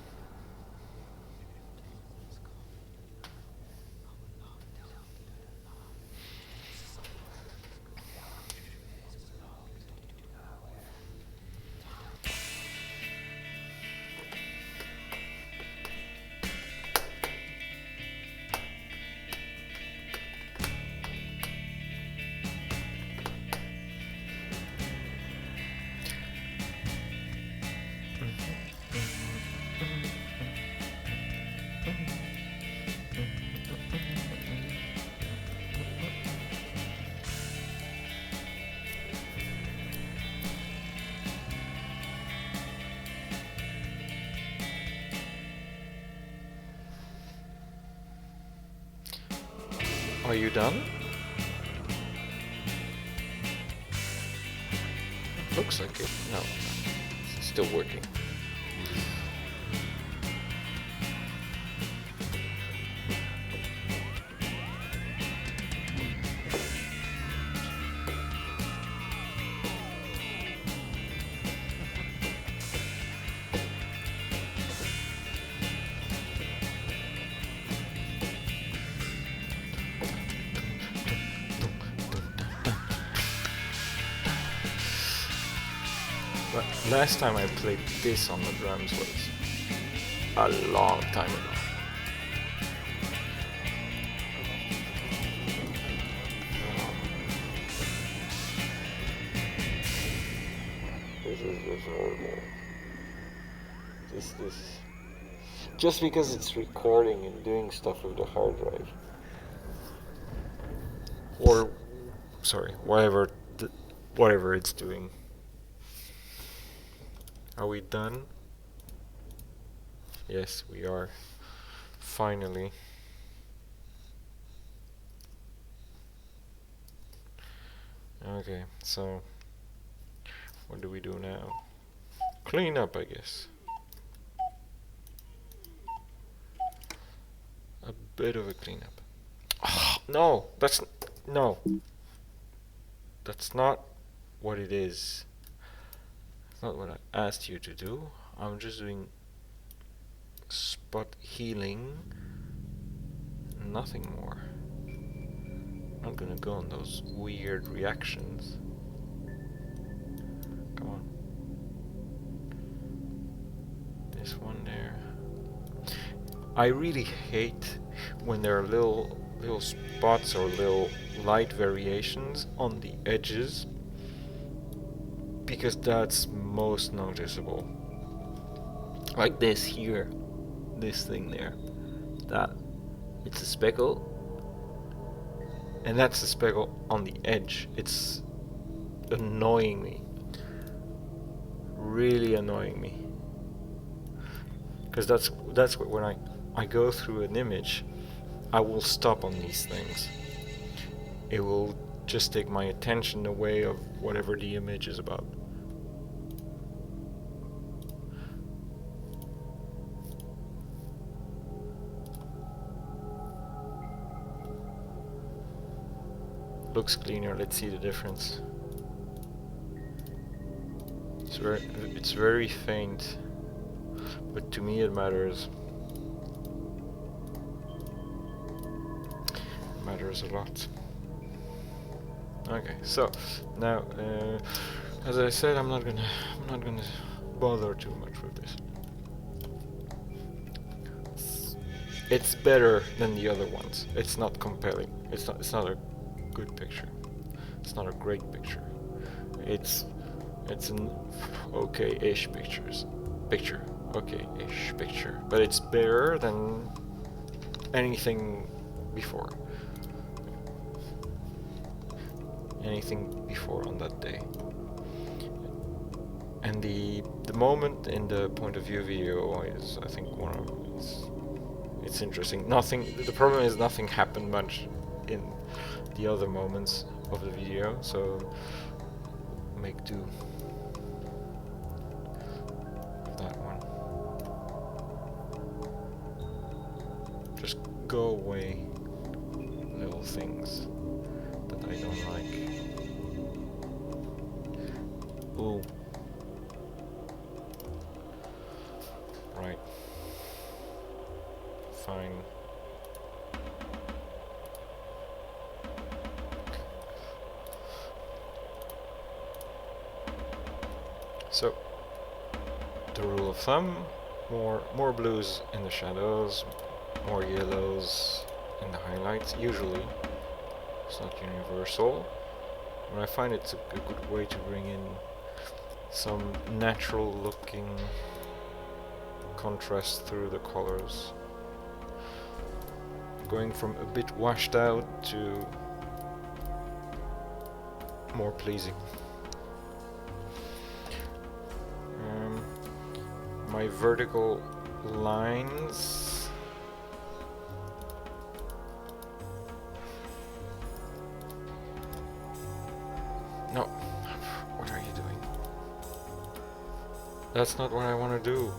Are you done? Looks like it. No, it's still working. But last time I played this on the drums was a long time ago. This is just horrible. This just because it's recording and doing stuff with the hard drive. Or sorry, whatever it's doing. Are we done? Yes, we are. Finally. Okay, so what do we do now? Clean up, I guess. A bit of a cleanup. Oh, no, that's not what it is. It's not what I asked you to do. I'm just doing spot healing. Nothing more. I'm not gonna go on those weird reactions. Come on. This one there. I really hate when there are little spots or little light variations on the edges, because that's most noticeable. Like this here, this thing there, that it's a speckle, and that's a speckle on the edge. It's annoying me. Really annoying me. Because that's when I go through an image, I will stop on these things. It will just take my attention away of whatever the image is about. Looks cleaner. Let's see the difference. It's very faint, but to me it matters. It matters a lot. Okay, so now, as I said, I'm not gonna bother too much with this. It's better than the other ones. It's not compelling. It's not a good picture. It's not a great picture. It's an okay-ish picture. Okay-ish picture. But it's better than anything before. Anything before on that day. And the moment in the point of view video is, I think, it's interesting. The problem is nothing happened much in the other moments of the video, so make do with that one. Just go away, little things that I don't like. Ooh. Right. Fine. So, the rule of thumb, more blues in the shadows, more yellows in the highlights, usually. It's not universal. And I find it's a good way to bring in some natural looking contrast through the colors. Going from a bit washed out to more pleasing. My vertical lines no, what are you doing? That's not what I want to do.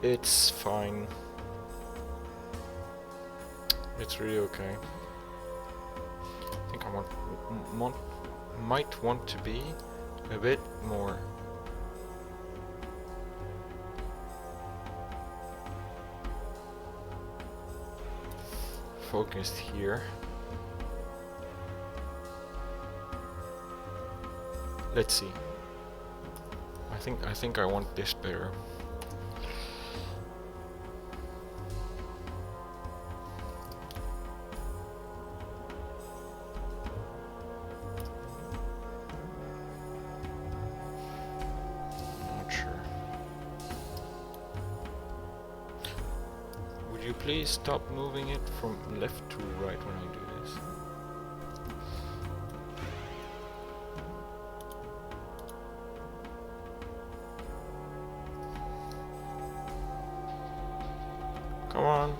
It's fine. It's really okay. I think I might want to be a bit more focused here. Let's see. I think I want this better. Please stop moving it from left to right when I do this. Come on.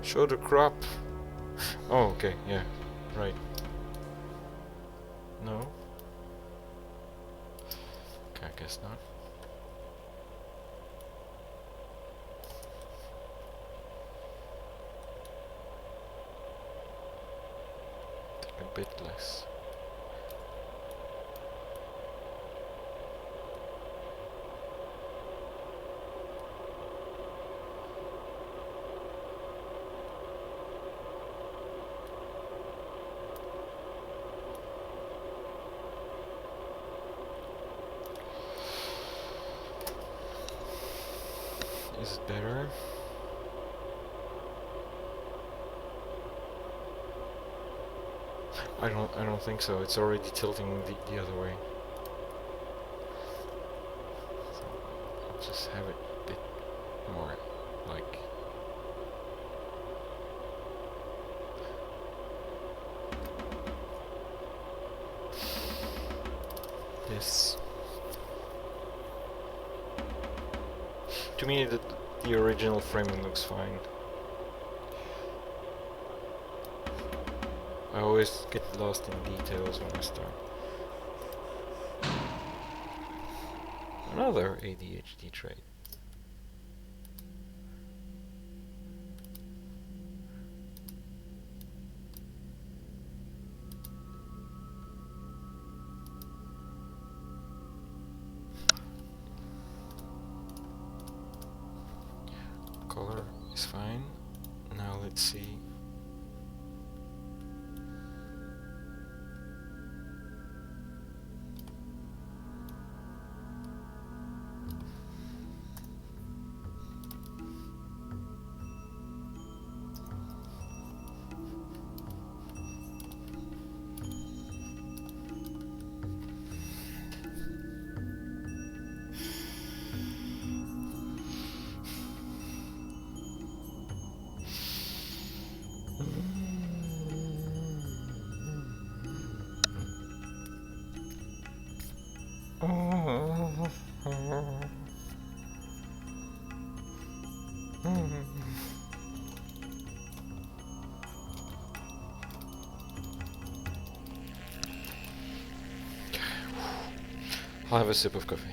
Show the crop. Oh, okay, yeah, right. No? Okay, I guess not. A bit less. Is it better? I don't think so. It's already tilting the other way. So I'll just have this. To me, the original framing looks fine. I always get lost in details when I start. Another ADHD trait. Color is fine. Now let's see. I'll have a sip of coffee.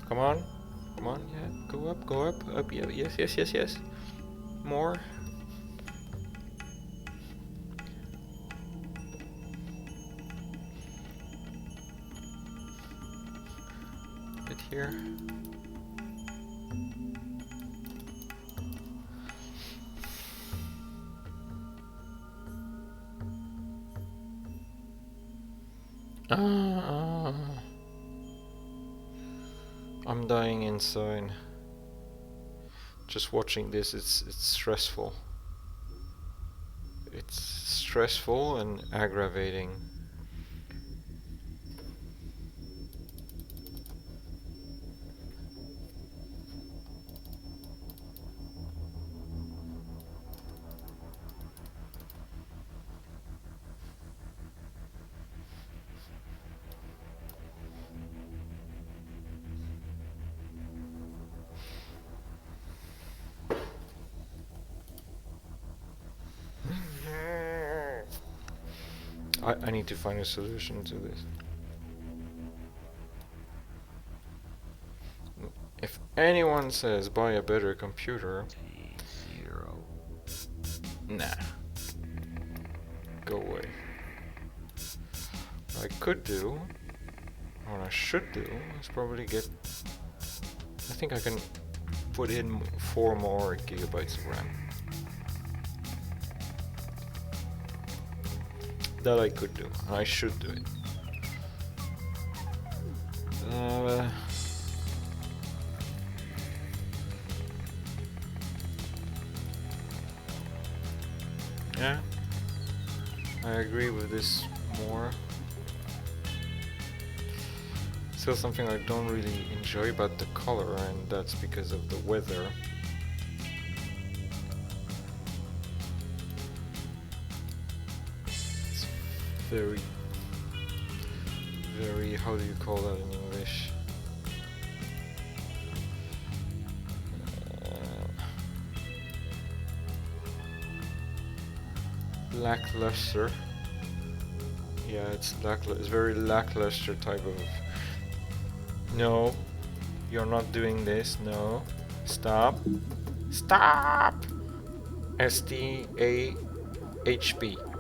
Come on, yeah, go up, yeah, yes. More. Bit here. I'm dying inside. Just watching this, it's stressful. It's stressful and aggravating. I need to find a solution to this. If anyone says buy a better computer, nah, go away. What I could do, what I should do, is probably get, I think I can put in 4 more gigabytes of RAM. That I could do. I should do it. Yeah, I agree with this more. Still something I don't really enjoy about the color, and that's because of the weather. Very, how do you call that in English? Lackluster. Yeah, it's very lackluster type of. No, you're not doing this. No, stop. STAHP.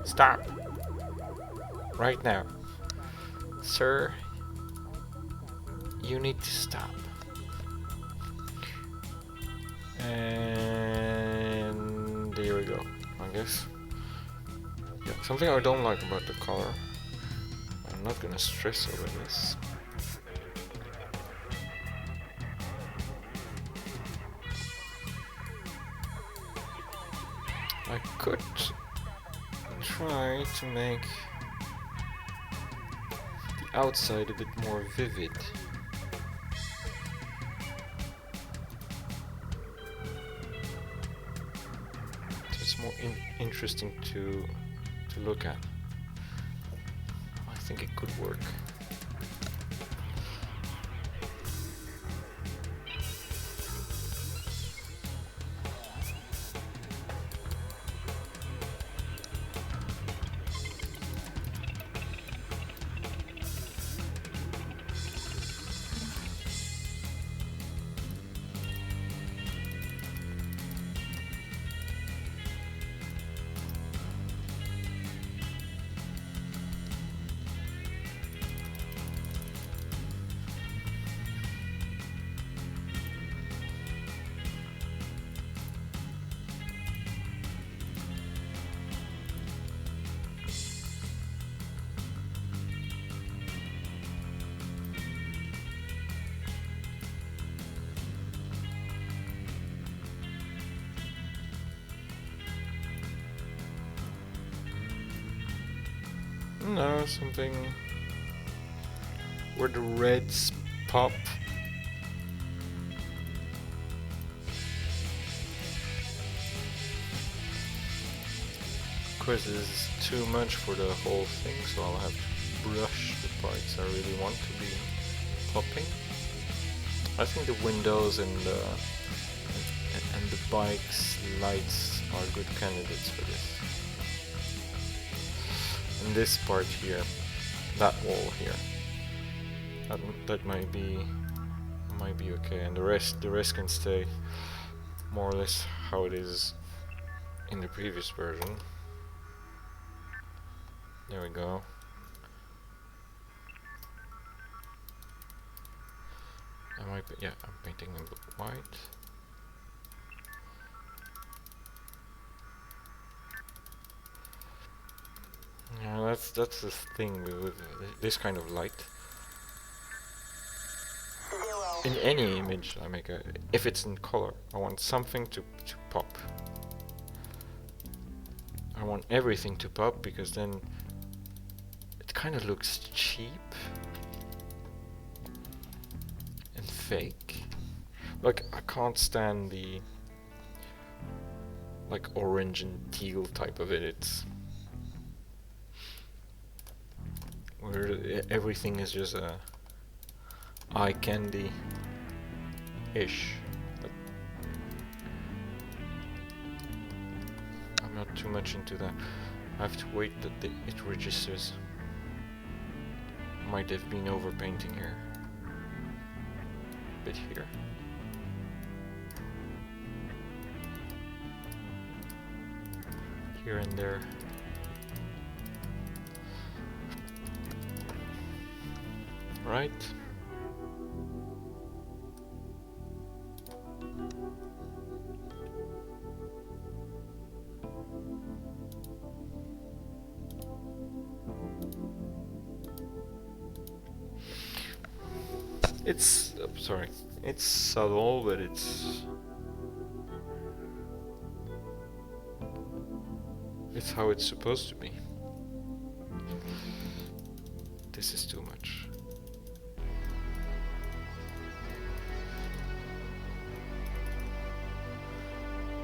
Stop. Right now. Sir, you need to stop. And there we go, I guess. Yeah, something I don't like about the color. I'm not gonna stress over this. I could try to make the outside a bit more vivid. interesting to look at. I think it could work. No, something where the reds pop. Of course, this is too much for the whole thing, so I'll have to brush the parts I really want to be popping. I think the windows and the bike's lights are good candidates for this. And this part here, that wall here, that might be okay, and the rest can stay more or less how it is in the previous version. There we go. I'm painting them white. Yeah, that's the thing with this kind of light. In any image I make, if it's in color, I want something to pop. I want everything to pop, because then it kind of looks cheap and fake. Like, I can't stand the like orange and teal type of it. It's where everything is just a eye candy ish. But I'm not too much into that. I have to wait that it registers. Might have been overpainting here. A bit here. Here and there. Right. It's sorry. It's subtle, but it's how it's supposed to be. This is too much.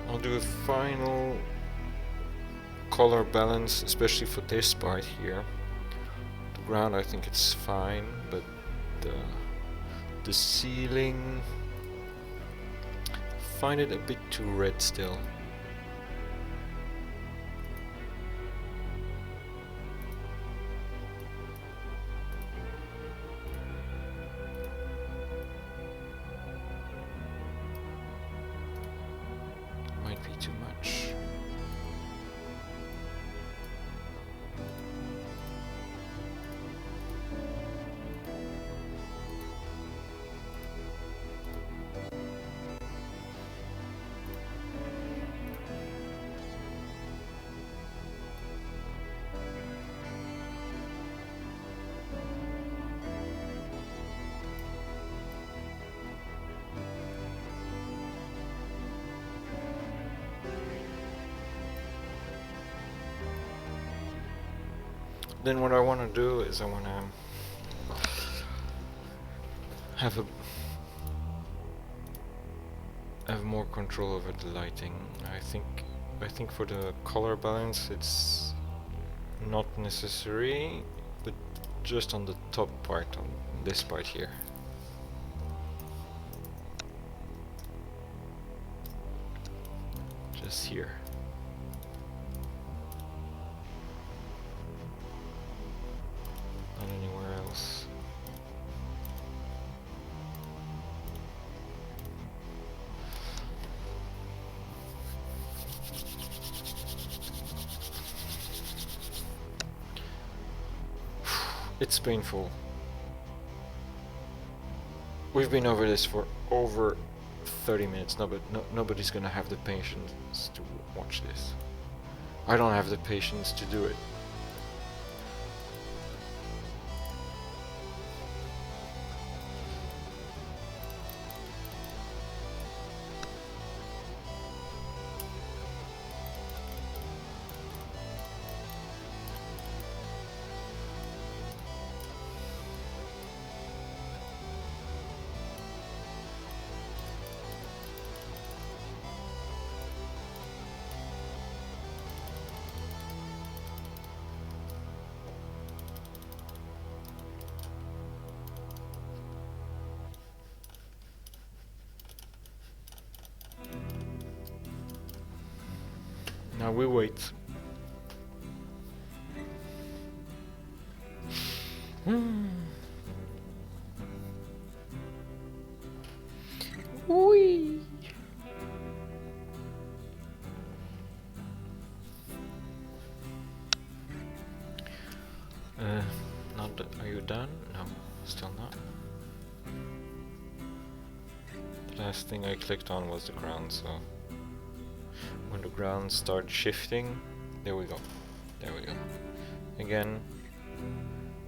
I'll do a final color balance, especially for this part here. The ground, I think it's fine, but the ceiling, I find it a bit too red still. Might be too much. Then what I want to do is I want to have more control over the lighting. I think I think for the color balance it's not necessary, but just on the top part, on this part here. Just here. Not anywhere else. It's painful. We've been over this for over 30 minutes. Nobody's gonna have the patience to watch this. I don't have the patience to do it. Now we wait. Whee! Are you done? No, still not. The last thing I clicked on was the ground, so when the ground starts shifting, there we go. There we go. Again.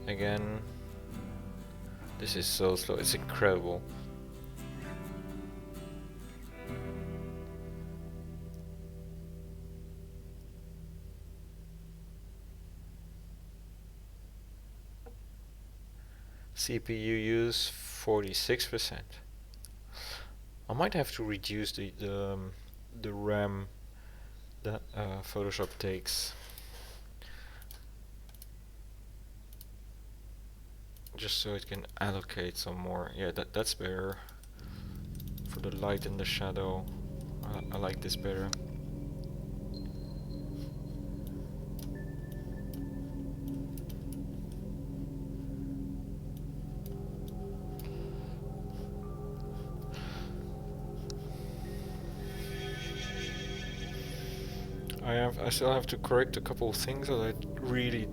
Again. This is so slow. It's incredible. CPU use 46%. I might have to reduce the RAM that Photoshop takes, just so it can allocate some more. Yeah, that's better for the light and the shadow. I like this better. I still have to correct a couple of things that I really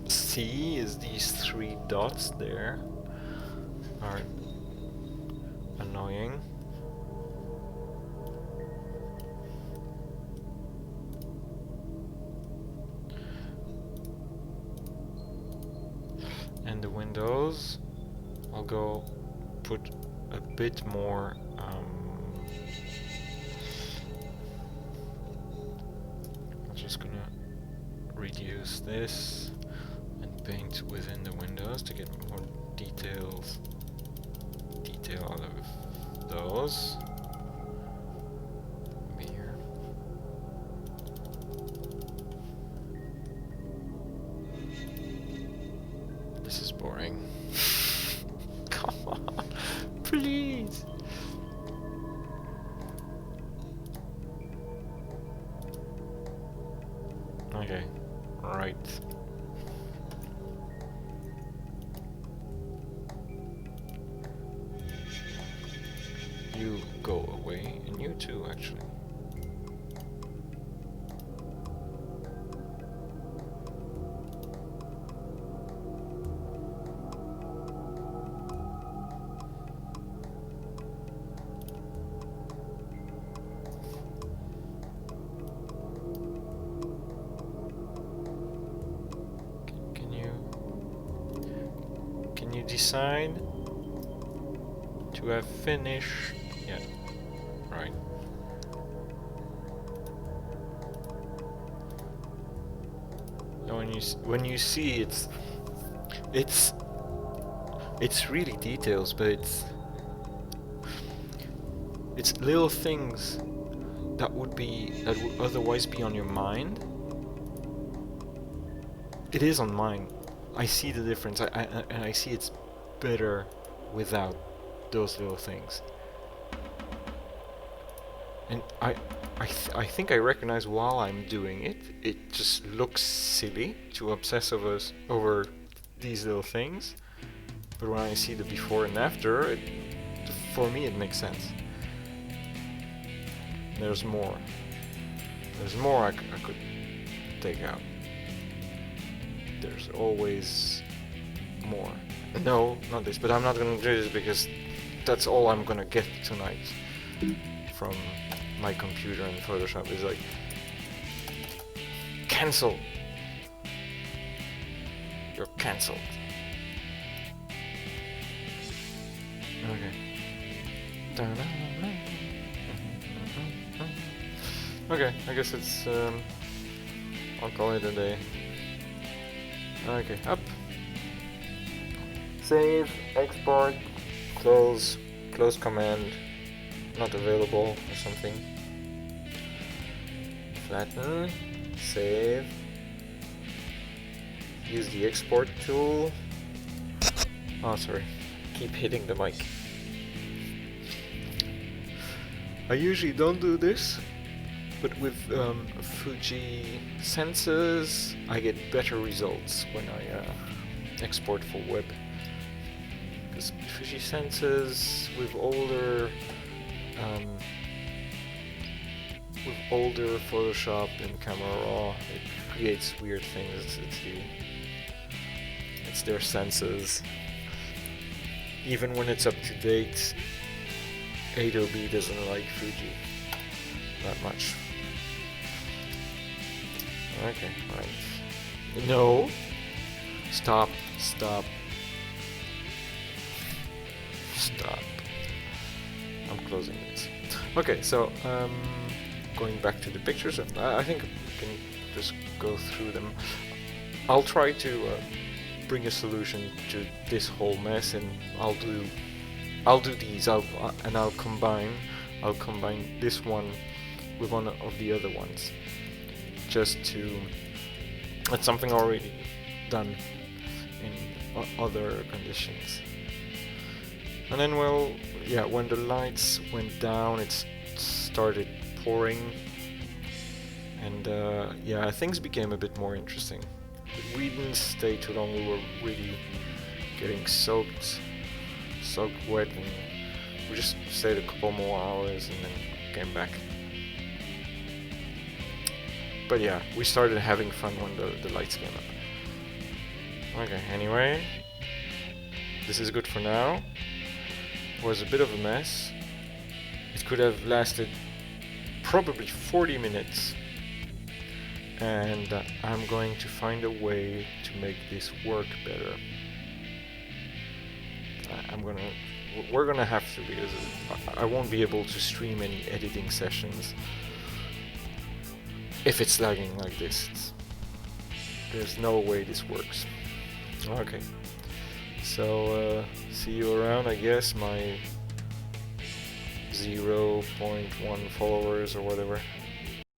see. Is these 3 dots there are annoying. And the windows, I'll go put a bit more just gonna reduce this and paint within the windows to get more detail out of those. Maybe here. This is boring. Come on, please. Okay, right. You go away, and you too, actually. Can you decide to have finished? Yeah, right. And when you see it's really details, but it's little things that would otherwise be on your mind, it is on mine. I see the difference. And I see it's better without those little things. And I think I recognize while I'm doing it, it just looks silly to obsess over these little things. But when I see the before and after, for me it makes sense. There's more. There's more I could take out. There's always more. No, not this, but I'm not gonna do this because that's all I'm gonna get tonight from my computer and Photoshop is like, cancel. You're cancelled. Okay. Okay, I guess it's I'll call it a day. Okay, up. Save, export, close command, not available or something. Flatten, save, use the export tool. Oh, sorry, keep hitting the mic. I usually don't do this, but with Fuji sensors, I get better results when I export for web. Because Fuji sensors with older Photoshop and Camera Raw, it creates weird things. It's their sensors. Even when it's up to date, Adobe doesn't like Fuji that much. Okay, right. No. Stop. I'm closing this. Okay, so going back to the pictures, I think we can just go through them. I'll try to bring a solution to this whole mess, and I'll do these. I'll combine this one with one of the other ones. That's something already done in other conditions. And then, well, yeah, when the lights went down, it started pouring, and yeah, things became a bit more interesting. But we didn't stay too long. We were really getting soaked wet, and we just stayed a couple more hours and then came back. But yeah, we started having fun when the lights came up. Okay, anyway, this is good for now. It was a bit of a mess. It could have lasted probably 40 minutes. And I'm going to find a way to make this work better. We're gonna have to, because I won't be able to stream any editing sessions if it's lagging like this. There's no way this works. Okay, so see you around, I guess. My 0.1 followers or whatever.